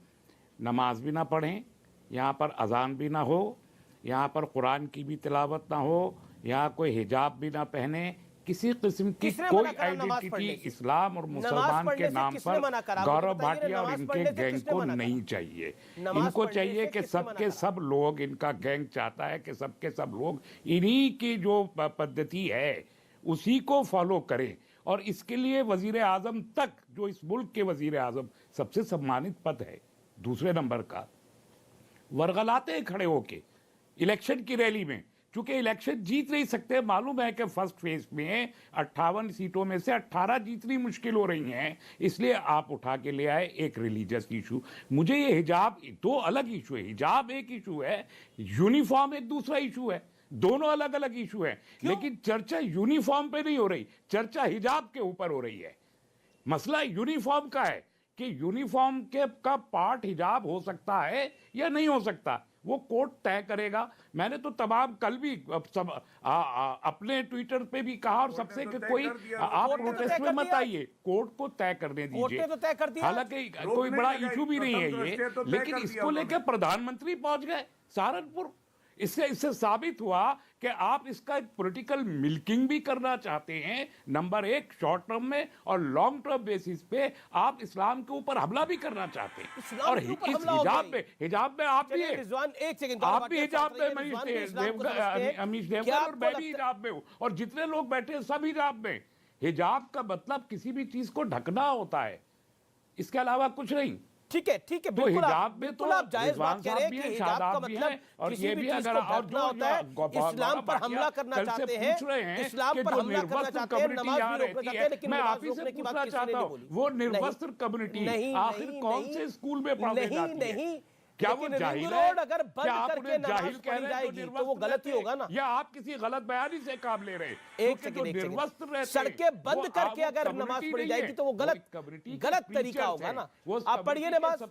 नमाज भी ना पढ़ें, यहाँ पर अजान भी ना हो, यहाँ पर कुरान की भी तिलावत ना हो, यहाँ कोई हिजाब भी ना पहने, किसी किस्म की कोई आइडेंटिटी इस्लाम और मुसलमान के नाम पर गौरव भाटिया और इनके गैंग को नहीं चाहिए। इनको चाहिए कि सबके सब लोग, इनका गैंग चाहता है कि सबके सब लोग इन्हीं की जो पद्धति है उसी को फॉलो करें। और इसके लिए वजीर आजम तक, जो इस मुल्क के वजीर आजम सबसे सम्मानित पद है, दूसरे नंबर का, वरगलाते हैं खड़े होके इलेक्शन की रैली में। चूंकि इलेक्शन जीत नहीं सकते, मालूम है कि फर्स्ट फेज में 58 सीटों में से 18 जीतनी मुश्किल हो रही हैं, इसलिए आप उठा के ले आए एक रिलीजियस इशू। मुझे ये हिजाब, दो अलग इशू है, हिजाब एक इशू है, यूनिफॉर्म एक दूसरा इशू है, दोनों अलग अलग इशू है। लेकिन चर्चा यूनिफॉर्म पे नहीं हो रही, चर्चा हिजाब के ऊपर हो रही है। मसला यूनिफॉर्म का है कि यूनिफॉर्म के का पार्ट हिजाब हो सकता है या नहीं हो सकता, वो कोर्ट तय करेगा। मैंने तो तमाम कल भी सब अपने ट्विटर पे भी कहा और सबसे कि कोई आप प्रोटेस्ट में मत आइए, कोर्ट को तय करने दीजिए। हालांकि कोई बड़ा इशू भी नहीं है ये, लेकिन इसको लेकर प्रधानमंत्री पहुंच गए सहारनपुर। इससे साबित हुआ कि आप इसका एक पॉलिटिकल मिल्किंग भी करना चाहते हैं, नंबर एक शॉर्ट टर्म में, और लॉन्ग टर्म बेसिस पे आप इस्लाम के ऊपर हमला भी करना चाहते हैं। और इस हिजाब में आप भी आप भी हिजाब में, अमीश देवगन और मैं भी हिजाब में हूँ, और जितने लोग बैठे हैं सब हिजाब में। हिजाब का मतलब किसी भी चीज को ढकना होता है, इसके अलावा कुछ नहीं। ठीक है, ठीक है, तो हिजाब में तो आप जायज बात कह रहे हैं कि हिजाब का मतलब और किसी ये भी भी चीज अगर को और ढकना होता है, इस्लाम पर हमला करना चाहते हैं, इस्लाम पर हमला करना चाहते हैं, नमाज भी रोकना चाहते हैं, लेकिन मैं आप ही नमाज से रोकने की बात पूछना किसी ने चाहता नहीं हूँ, बोली। वो निर्वस्त्र कम्युनिटी आखिर कौन से स्कूल में पढ़ाई जाती है? नहीं, क्या वो जाहिल है? रोड अगर बंद करके नमाज पढ़ी जाएगी तो वो गलती होगा ना? या आप किसी गलत बयानी से काम ले रहे हैं? एक सेकंड, सड़कें बंद करके अगर नमाज पढ़ी जाएगी तो वो गलत तरीका होगा ना? आप पढ़िए नमाज।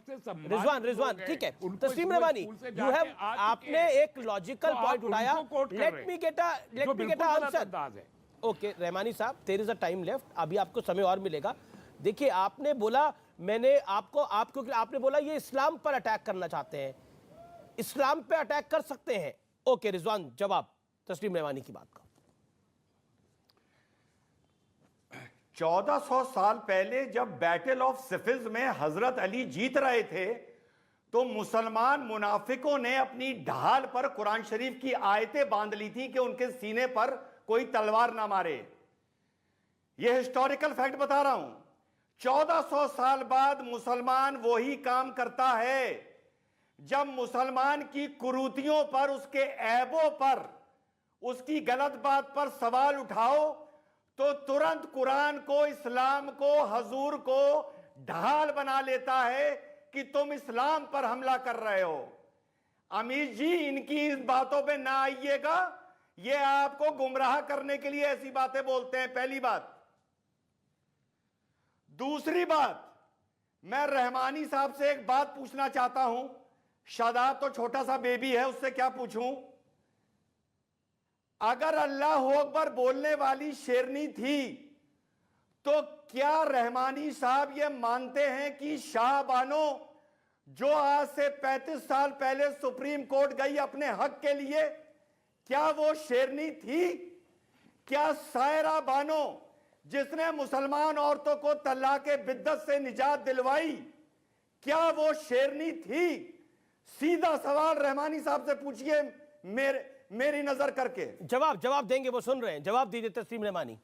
रिजवान, ठीक है, तस्लीम रहमानी, यू हैव, आपने एक लॉजिकल पॉइंट उठाया। Let me get a answer. Okay Rahmani sahab, there is a time left, अभी आपको समय और मिलेगा। देखिए, आपने बोला, मैंने आपने बोला ये इस्लाम पर अटैक करना चाहते हैं, इस्लाम पे अटैक कर सकते हैं। ओके रिजवान, जवाब तस्लीम रहमानी की बात का। 1400 साल पहले जब बैटल ऑफ सिफिल्स में हजरत अली जीत रहे थे, तो मुसलमान मुनाफिकों ने अपनी ढाल पर कुरान शरीफ की आयतें बांध ली थी कि उनके सीने पर कोई तलवार ना मारे। यह हिस्टोरिकल फैक्ट बता रहा हूं। 1400 साल बाद मुसलमान वही काम करता है। जब मुसलमान की कुरीतियों पर, उसके ऐबों पर, उसकी गलत बात पर सवाल उठाओ तो तुरंत कुरान को, इस्लाम को, हजूर को ढाल बना लेता है कि तुम इस्लाम पर हमला कर रहे हो। अमीर जी, इनकी इस बातों पे ना आइएगा, ये आपको गुमराह करने के लिए ऐसी बातें बोलते हैं। पहली बात। दूसरी बात, मैं रहमानी साहब से एक बात पूछना चाहता हूं। शादाब तो छोटा सा बेबी है, उससे क्या पूछूं? अगर अल्लाह अकबर बोलने वाली शेरनी थी, तो क्या रहमानी साहब ये मानते हैं कि शाह बानो, जो आज से 35 साल पहले सुप्रीम कोर्ट गई अपने हक के लिए, क्या वो शेरनी थी? क्या सायरा बानो, जिसने मुसलमान औरतों को तलाक बिद्दत से निजात दिलवाई, क्या वो शेरनी थी? सीधा सवाल रहमानी साहब से पूछिए, मेरी नजर करके। जवाब देंगे, वो सुन रहे हैं, जवाब दीजिए तस्लीम रहमानी।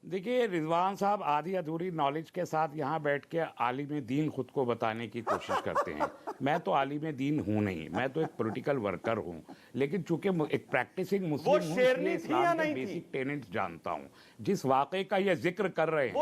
देखिए रिजवान साहब आधी अधूरी नॉलेज के साथ यहाँ बैठ के आलिम दीन खुद को बताने की कोशिश करते हैं। मैं तो आलिम दीन हूँ नहीं, मैं तो एक पॉलिटिकल वर्कर हूँ, लेकिन चूंकि एक प्रैक्टिसिंग मुस्लिम हूँ, इसलिए इस्लाम के बेसिक टेनेंट्स जानता हूँ। जिस वाक़े का ये जिक्र कर रहे हैं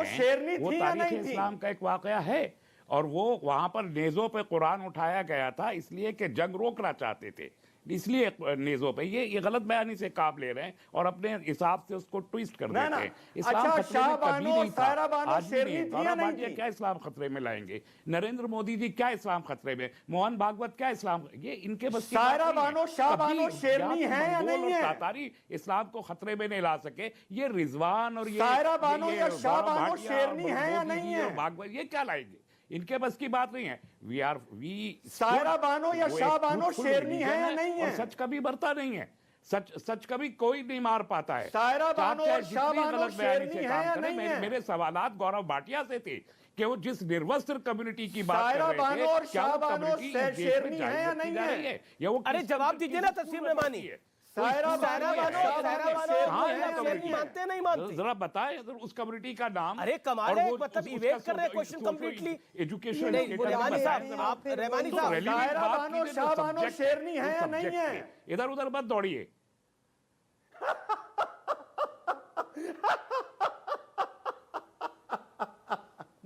वो तारीख़ इस्लाम का एक वाक़या है, और वो वहाँ पर नेज़ों पे कुरान उठाया गया था इसलिए कि जंग रोकना चाहते थे। इसलिए नेज़ों पे ये गलत बयानी से काम ले रहे हैं और अपने हिसाब से उसको ट्विस्ट कर देते हैं। इस्लाम अच्छा, खतरे में कभी नहीं था, आज भी शेरनी नहीं। थी या गौरव नहीं भाटिया थी? क्या इस्लाम खतरे में लाएंगे? नरेंद्र मोदी जी क्या इस्लाम खतरे में? मोहन भागवत क्या इस्लाम? ये इनके बस की बात सायरा नहीं है। बानो, शाह कभी बानो शेरनी या तो है या मंगोल नहीं और है? तातारी इस्लाम को खतरे में नहीं ला सके। ये रिजवान और ये सायरा बानो ये या शाह गौरव बानो भाटिया, शेरनी है या मोदी नहीं जी है? और भागवत ये क्या लाएंगे? इनके बस की बात नहीं है। वी सायरा बानो या वो शाह एक बानो truthful शेरनी है या religion नहीं और है? सच कभी बढ़ता नहीं है। सच कभी कोई नहीं मार पाता है। सायरा बानो चाहे और शाह जितनी बानो गलत बयानी शेरनी से है काम या करें, नहीं है? मेरे सवालात गौरव भाटिया से थे कि वो जिस निर्वस्त्र कम्युनिटी की बात कर सायरा रहे बानो थे, और क्या शाह वो बानो कम्युनिटी इस देश में शेरनी है या जारी नहीं जा रही है? है? या वो अरे किस जवाब कम्युनिटी दीजिए की ना तस्लीम हुकूमत रहमानी। है? सायरा बानो सायरा या बानो, शाह सायरा बानो बानो, शेरनी है, है या शेरनी नहीं है? मानते नहीं मानते? जरा बताएं उस कम्युनिटी का नाम। अरे कमाल है, मतलब इवेट कर रहे हैं क्वेश्चन कंप्लीटली। एजुकेशन नहीं, रहमानी साहब, आप रहमानी साहब, सायरा बानो, शाह बानो शेरनी है या नहीं है? इधर उधर मत दौड़िए।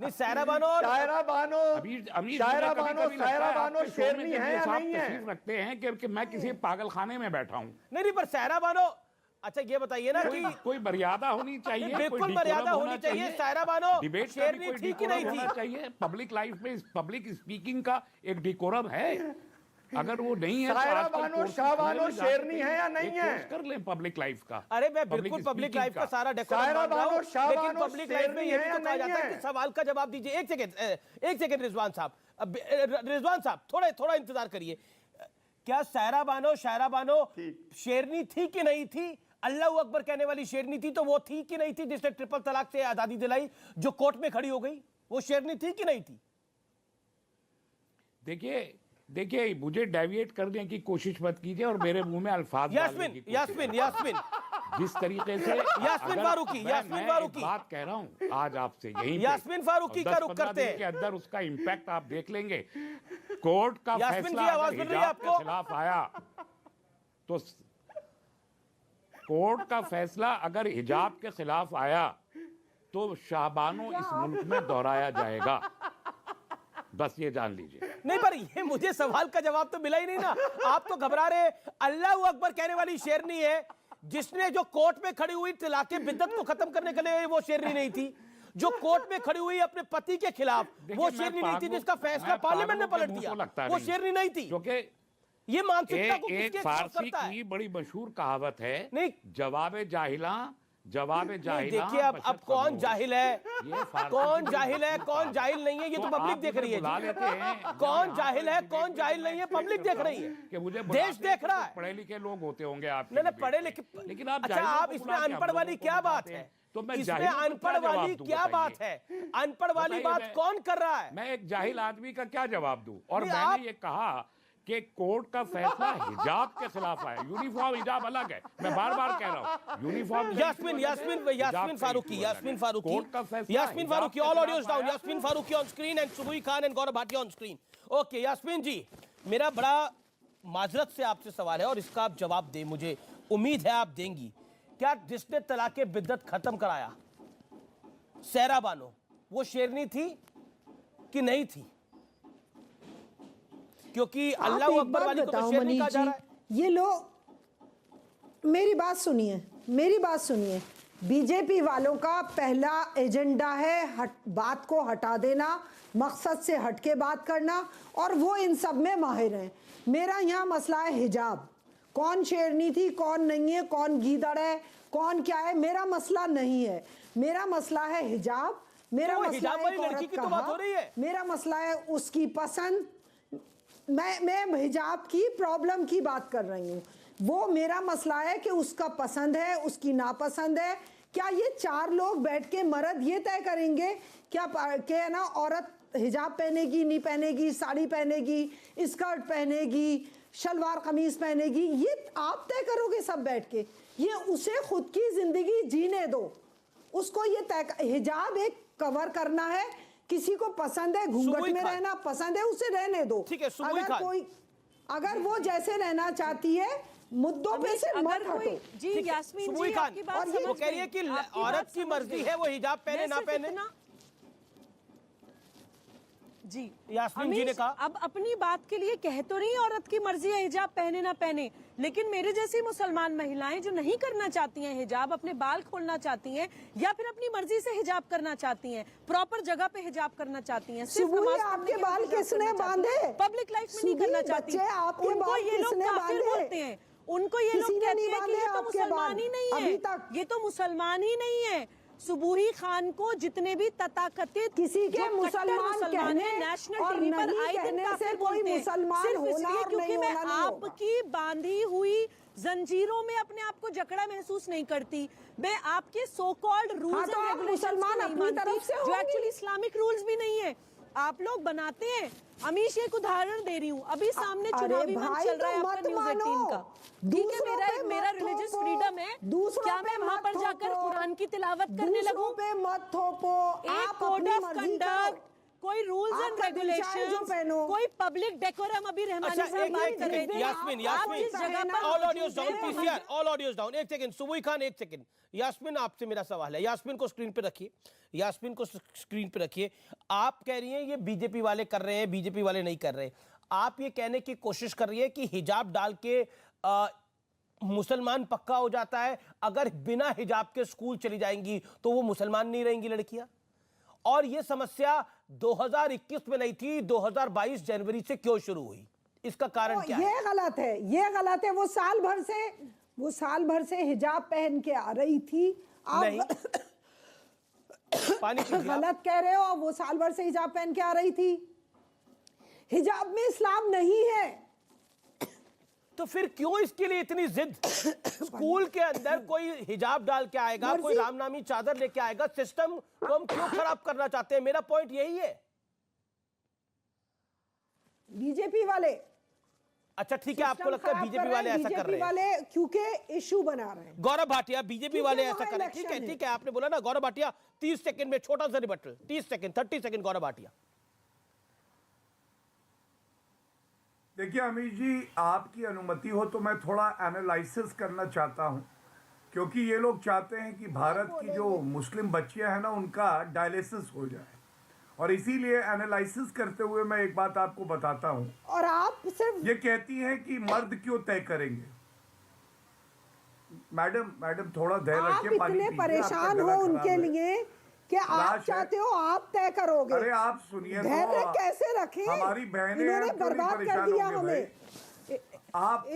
नहीं, सायरा बानो और सायरा बानो, सायरा बानो, सायरा बानो शेरनी है या नहीं है? तशरीफ रखते हैं कि मैं किसी पागल खाने में बैठा हूँ। नहीं, पर सायरा बानो, अच्छा ये बताइए ना कि कोई मर्यादा होनी चाहिए, बिल्कुल मर्यादा होनी चाहिए। सायरा बानो डिबेट शेरनी थी कि नहीं थी? चाहिए। पब्लिक लाइफ में पब्लिक स्पीकिंग का एक डिकोरम है। अगर वो नहीं है, सायरा बानो, शाह बानो शेरनी है या नहीं है? कर ले पब्लिक लाइफ का। अरे मैं बिल्कुल पब्लिक लाइफ का सारा डेकोरम मान रहा हूं, लेकिन पब्लिक लाइफ में ये भी तो कहा जाता है कि सवाल का जवाब दीजिए। एक सेकंड रिजवान साहब, रिजवान साहब थोड़ा इंतजार करिए। क्या सायरा बानो, शायरा बानो शेरनी थी कि नहीं थी? अल्लाह अकबर कहने वाली शेरनी थी तो वो थी कि नहीं थी जिसने ट्रिपल तलाक से आजादी दिलाई, जो कोर्ट में खड़ी हो गई? वो शेरनी थी कि नहीं थी? देखिए मुझे डेविएट करने की कोशिश मत कीजिए और मेरे मुंह में अल्फाज यास्मीन जिस तरीके से यास्मीन फारूकी बात कह रहा हूं आज आपसे, यही यास्मीन फारूकी का रुख करते हैं के अंदर उसका इंपैक्ट आप देख लेंगे। कोर्ट का फैसला आवाज मिल रही है आपको? के खिलाफ आया तो कोर्ट का फैसला अगर हिजाब के खिलाफ आया तो शाहबानो इस मुल्क में दोहराया जाएगा, बस ये जान लीजिए। नहीं, पर ये मुझे सवाल का जवाब तो मिला ही नहीं ना। आप तो घबरा रहे। अल्लाह अकबर कहने वाली शेरनी है, जिसने जो कोर्ट में खड़ी हुई तलाक़े बिद्दत को खत्म करने के लिए, वो शेरनी नहीं थी। जो कोर्ट में खड़ी हुई अपने पति के खिलाफ, वो शेरनी नहीं थी। जिसका फैसला पार्लियामेंट ने पलट दिया, वो शेरनी नहीं थी। क्योंकि ये मानसिकता को एक किसके फारसी की बड़ी मशहूर कहावत है, नहीं जवाब जाहिला। देखिए अब कौन जाहिल है, कौन जाहिल है, कौन जाहिल नहीं है, ये तो पब्लिक देख रही है। कौन जाहिल है, कौन जाहिल नहीं है, पब्लिक देख रही है, कि मुझे देश देख रहा है। पढ़े लिखे लोग होते होंगे आप। नहीं, पढ़े लिखे, लेकिन आप अच्छा, आप इसमें अनपढ़ वाली क्या बात है? तो मैं इसमें अनपढ़ वाली क्या बात है? अनपढ़ वाली बात कौन कर रहा है? मैं एक जाहिल आदमी का क्या जवाब दूं? और मैंने ये कहा कि कोर्ट का फैसला हिजाब के खिलाफ आया। यूनिफॉर्म हिजाब अलग है, मैं बार बार कह रहा हूं। Uniform Yasmin Farooqui all audios down, Yasmin Farooqui on screen and Subui Khan and Gaurav Bhatia on screen. Okay Yasmin ji, मेरा बड़ा माजरत से आपसे सवाल है और इसका आप जवाब दें, मुझे उम्मीद है आप देंगी। क्या जिसने तलाक़े बिद्दत खत्म कराया, सायरा बानो, वो शेरनी थी कि नहीं थी? क्योंकि अल्लाह अकबर वाली को तो शेरनी कहा जा रहा है। ये लोग मेरी बात सुनिए, बीजेपी वालों का पहला एजेंडा है बात को हटा देना, मकसद से हटके बात करना, और वो इन सब में माहिर हैं। मेरा यहाँ मसला है हिजाब, कौन शेरनी थी, कौन नहीं है, कौन गीदड़ है, कौन क्या है, मेरा मसला नहीं है। मेरा मसला है हिजाब, मेरा मसला है लड़की की तो बात हो रही है, मेरा मसला है उसकी पसंद। मैं हिजाब की प्रॉब्लम की बात कर रही हूँ। वो मेरा मसला है कि उसका पसंद है, उसकी नापसंद है। क्या ये चार लोग बैठ के मर्द ये तय करेंगे क्या ना औरत हिजाब पहनेगी, नहीं पहनेगी, साड़ी पहनेगी, स्कर्ट पहनेगी, शलवार कमीज पहनेगी? ये आप तय करोगे सब बैठ के? ये उसे खुद की जिंदगी जीने दो, उसको ये तय। हिजाब एक कवर करना है, किसी को पसंद है घूंघट में रहना पसंद है, उसे रहने दो। ठीक है, अगर वो जैसे रहना चाहती है, मुद्दों पे से मत हटो। जी यास्मीन जी, आपकी बात समझ वो कह रही है कि औरत की मर्जी है वो हिजाब पहने ना पहने। जी यास्मीन जी ने कहा अब अपनी बात के लिए कह तो रही औरत की मर्जी है हिजाब पहने ना पहने, लेकिन मेरे जैसी मुसलमान महिलाएं जो नहीं करना चाहती हैं हिजाब, अपने बाल खोलना चाहती हैं या फिर अपनी मर्जी से हिजाब करना चाहती हैं, प्रॉपर जगह पे हिजाब करना चाहती हैं, सिर्फ नमाज आपके बाल किसने बांधे? पब्लिक लाइफ में नहीं करना चाहती, उनको ये लोग काफिर बोलते हैं, उनको ये लोग कहते हैं कि ये तो मुसलमान ही नहीं है, ये तो मुसलमान ही नहीं है। सुबूही खान को जितने भी तथाकथित किसी के मुसलमान है नेशनल टीवी पर आए दिन काफिर बोलते हैं, सिर्फ इसलिए क्योंकि मैं आपकी बांधी हुई जंजीरों में अपने आप को जकड़ा महसूस नहीं करती, मैं आपके so called rules and regulations को नहीं मानती जो एक्चुअली इस्लामिक रूल्स भी नहीं है, आप लोग बनाते हैं। अमीश एक उदाहरण दे रही हूँ, अभी सामने चुनावी मंच चल रहा है आपका न्यूज़ 18 का, ठीक है, मेरा रिलीजियस फ्रीडम है, क्या मैं वहाँ पर जाकर कुरान की तिलावत करने लगूं? पे मत थोपो, एक कोड ऑफ कंडक्ट, कोई रूल्स एंड रेगुलेशंस, कोई पब्लिक डेकोरम, अभी रहमानी साहब बात कर रहे थे। Yasmeen all audios down, PCR all audios down. एक सेकंड सुबुई खान, एक सेकंड। यास्मीन आपसे मेरा सवाल है, यास्मीन को स्क्रीन पे रखिए, यास्मीन को स्क्रीन पे रखिए। आप कह रही हैं ये बीजेपी वाले कर रहे हैं, बीजेपी वाले नहीं कर रहे, आप ये कहने की कोशिश कर रही है कि हिजाब डाल के मुसलमान पक्का हो जाता है, अगर बिना हिजाब के स्कूल चली जाएंगी तो वो मुसलमान नहीं रहेंगी लड़कियां, और ये समस्या 2021 में नहीं थी, 2022 जनवरी से क्यों शुरू हुई, इसका कारण क्या है? ये गलत है, ये गलत है। वो साल भर से हिजाब पहन के आ रही थी, आप पानी गलत कह रहे हो। वो साल भर से हिजाब पहन के आ रही थी, हिजाब में इस्लाम नहीं है, तो फिर क्यों इसके लिए इतनी जिद? स्कूल के अंदर कोई हिजाब डाल के आएगा, कोई रामनामी चादर लेके आएगा, सिस्टम को हम क्यों खराब करना चाहते हैं? मेरा पॉइंट यही है। बीजेपी वाले, अच्छा ठीक है, आपको लगता है बीजेपी वाले ऐसा कर रहे हैं? वाले क्योंकि इशू बना रहे हैं। गौरव भाटिया, बीजेपी वाले ऐसा कर रहे हैं, ठीक है, आपने बोला ना गौरव भाटिया, 30 सेकंड में छोटा सा रिबटल, 30 सेकंड गौरव भाटिया। देखिए अमीश जी, आपकी अनुमति हो तो मैं थोड़ा एनालिसिस करना चाहता हूं, क्योंकि ये लोग चाहते हैं कि भारत की जो मुस्लिम बच्चियां हैं ना उनका डायलिसिस हो जाए, और इसीलिए एनालिसिस करते हुए मैं एक बात आपको बताता हूं। और आप सिर्फ ये कहती हैं कि मर्द क्यों तय करेंगे। मैडम थोड़ा धैर्य रखिए, पानी इतने परेशान हो उनके लिए कि आप चाहते हो आप तय करोगे। अरे आप सुनिए, धैर्य कैसे रखें? हमारी बहनें इन्होंने बर्बाद कर दिया हमें। आप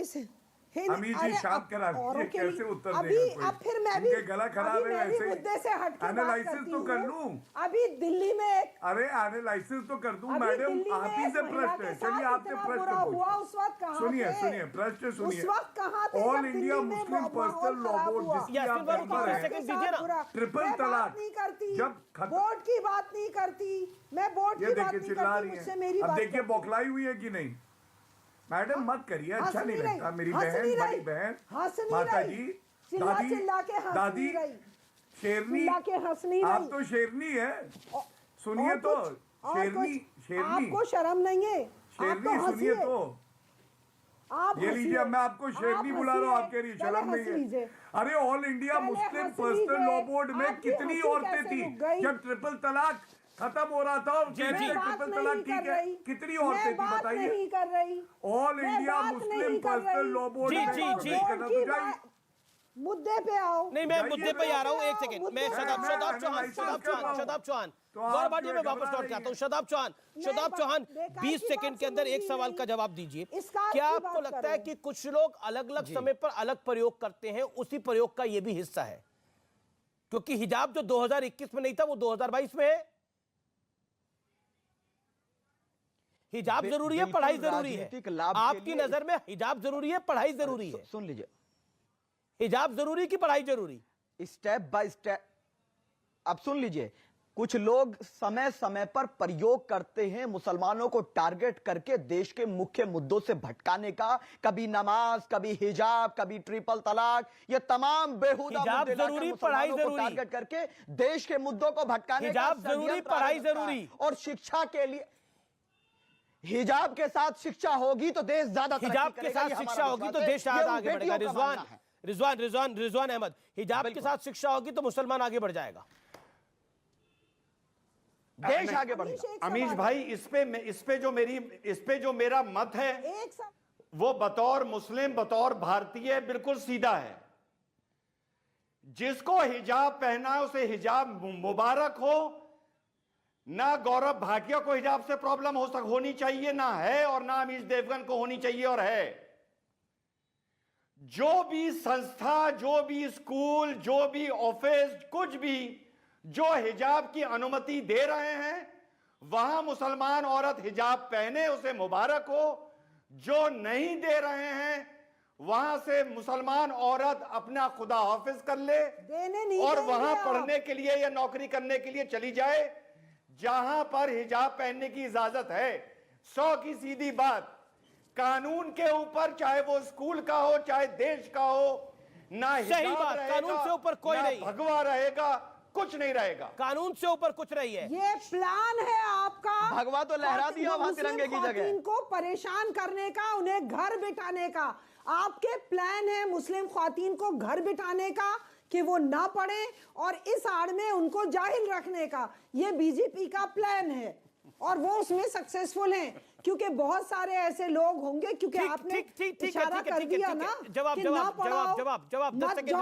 अमीर जी शांत करा दीजिए, कैसे उत्तर देगा? अब फिर मैं भी गला खराब है, ऐसे मुद्दे से हट के एनालिसिस तो कर लूं। अभी दिल्ली में अरे एनालिसिस तो कर दूं मैडम, आप ही से प्रश्न है, चलिए आपसे प्रश्न हुआ उस वक्त कहाँ सुनिए प्रश्न सुनिए। उस वक्त कहाँ थे? All India Muslim personal law board जिसकी आप मेंबर हैं, ट्रिपल तलाक नहीं करती, जब बोर्ड की बात नहीं करती, मैं बोर्ड की बात नहीं करती, मुझसे मेरी बात। अब देखिए बौखलाई हुई है कि नहीं? मैडम मत करिए, अच्छा नहीं लगता। मेरी बहन, बड़ी बहन, माता जी, दादी शेरनी, आप तो शेरनी है। सुनिए तो, शेरनी आपको शर्म नहीं है? शेरनी सुनिए तो, ये लीजिए, मैं आपको शेरनी बुला रहा हूँ, आपके लिए शर्म नहीं है? अरे all India Muslim personal law board में कितनी औरतें थी जब ट्रिपल तलाक खत्म हो रहा था? ट्रिपल तलाक ठीक है, कितनी औरतें थी बताइए? नहीं कर रही। All India Muslim personal law board मुद्दे पे आओ। नहीं, मैं मुद्दे पे आ रहा हूँ, एक सेकंड। मैं शदाब चौहान गौरव भाटिया में वापस लौट के आता हूँ। शदाब चौहान 20 सेकंड के अंदर एक सवाल का जवाब दीजिए। क्या आपको लगता है कि कुछ लोग अलग अलग समय पर अलग प्रयोग करते हैं, उसी प्रयोग का ये भी हिस्सा है? क्योंकि हिजाब जो 2021 में नहीं था वो 2022 में है। हिजाब जरूरी है, पढ़ाई जरूरी है? आपकी नजर में हिजाब जरूरी है, पढ़ाई जरूरी है? सुन लीजिए, हिजाब जरूरी की पढ़ाई जरूरी? Step by step. अब सुन लीजिए, कुछ लोग समय समय पर प्रयोग करते हैं मुसलमानों को टारगेट करके देश के मुख्य मुद्दों से भटकाने का। कभी नमाज, कभी हिजाब, कभी ट्रिपल तलाक, ये तमाम बेहुदा हिजाब जरूरी, पढ़ाई जरूरी, टारगेट करके देश के मुद्दों को भटकाने का। हिजाब जरूरी, पढ़ाई जरूरी। और शिक्षा के लिए हिजाब के साथ शिक्षा होगी तो देश ज्यादा हिजाब के साथ शिक्षा होगी तो देश ज्यादा आगे बढ़ेगा। रिजवान अहमद, हिजाब के साथ शिक्षा होगी तो मुसलमान आगे बढ़ जाएगा। देश आगे बढ़ेगा। अमीश भाई, इस पे जो मेरा मत है वो बतौर मुस्लिम, बतौर भारतीय बिल्कुल सीधा है। जिसको हिजाब पहना है उसे हिजाब मुबारक हो। ना गौरव भाटिया को हिजाब से प्रॉब्लम होनी चाहिए, ना है, और ना अमीश देवगन को होनी चाहिए और है। जो भी संस्था, जो भी स्कूल, जो भी ऑफिस, कुछ भी जो हिजाब की अनुमति दे रहे हैं वहां मुसलमान औरत हिजाब पहने, उसे मुबारक हो। जो नहीं दे रहे हैं वहां से मुसलमान औरत अपना खुदा हाफिज कर ले और वहां पढ़ने के लिए या नौकरी करने के लिए चली जाए जहां पर हिजाब पहनने की इजाजत है। 100 की सीधी बात, कानून के ऊपर, चाहे वो स्कूल का हो चाहे देश का हो, ना सही बात, कानून से ऊपर कोई नहीं, भगवा रहेगा, कुछ नहीं रहेगा। कानून से ऊपर कुछ नहीं है। ये प्लान है आपका, भगवा तो लहरा दिया वहां तिरंगे की जगह। इनको परेशान करने का, उन्हें घर बिठाने का आपके प्लान है, मुस्लिम ख्वातीन को घर बिठाने का कि वो ना पढ़े और इस आड़ में उनको जाहिल रखने का। ये बीजेपी का प्लान है और वो उसमें सक्सेसफुल हैं, क्योंकि बहुत सारे ऐसे लोग होंगे, क्योंकि आपने इशारा कर दिया ना। जवाब 10 सेकंड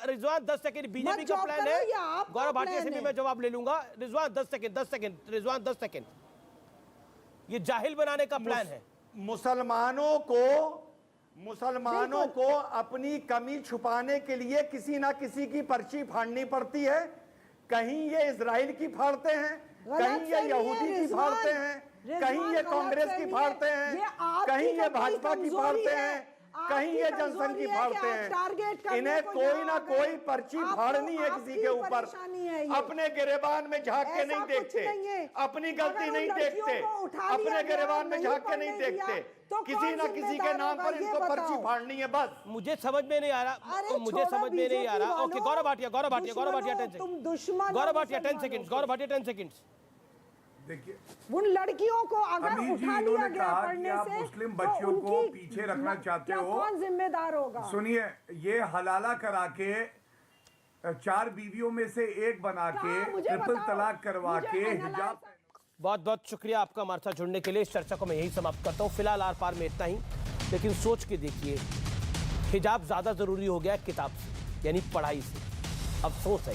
रिजवान, 10 सेकंड। बीजेपी का प्लान है, गौरव भाटिया से भी मैं जवाब ले लूंगा। Rizwan 10 second, Rizwan 10 second. ये जाहिल बनाने का प्लान है। मुसलमानों को अपनी कमी छुपाने के लिए किसी ना किसी की पर्ची फाड़नी पड़ती है। कहीं ये इजराइल की फाड़ते हैं, कहीं ये यहूदी की फाड़ते हैं, कहीं ये कांग्रेस की फाड़ते हैं, कहीं ये भाजपा की फाड़ते हैं, कहीं ये जनसंघ की फाड़ते हैं। इन्हें कोई ना कोई पर्ची फाड़नी है किसी के ऊपर। अपने गिरेबान में झांक के नहीं देखते, अपनी गलती नहीं देखते, अपने गिरेबान में झांक के नहीं देखते। किसी ना किसी के नाम पर इनको पर्ची फाड़नी है बस। मुझे समझ में नहीं आ रहा, मुझे समझ में नहीं आ रहा। Okay, Gaurav Bhatia 10 second, Gaurav Bhatia 10 second. देखिए, उन लड़कियों को अगर उठा लिया गया पढ़ने से, मुस्लिम बच्चियों को पीछे रखना चाहते हो, कौन जिम्मेदार होगा? सुनिए, ये हलाला करा के 4 बीवियों में से एक बना के, ट्रिपल तलाक करवा के हिजाब। बहुत बहुत शुक्रिया आपका हमारे साथ जुड़ने के लिए। इस चर्चा को मैं यही समाप्त करता हूँ। फिलहाल आर पार में इतना ही, लेकिन सोच के देखिए, हिजाब ज्यादा जरूरी हो गया है किताब से, यानी पढ़ाई से। अफसोस है।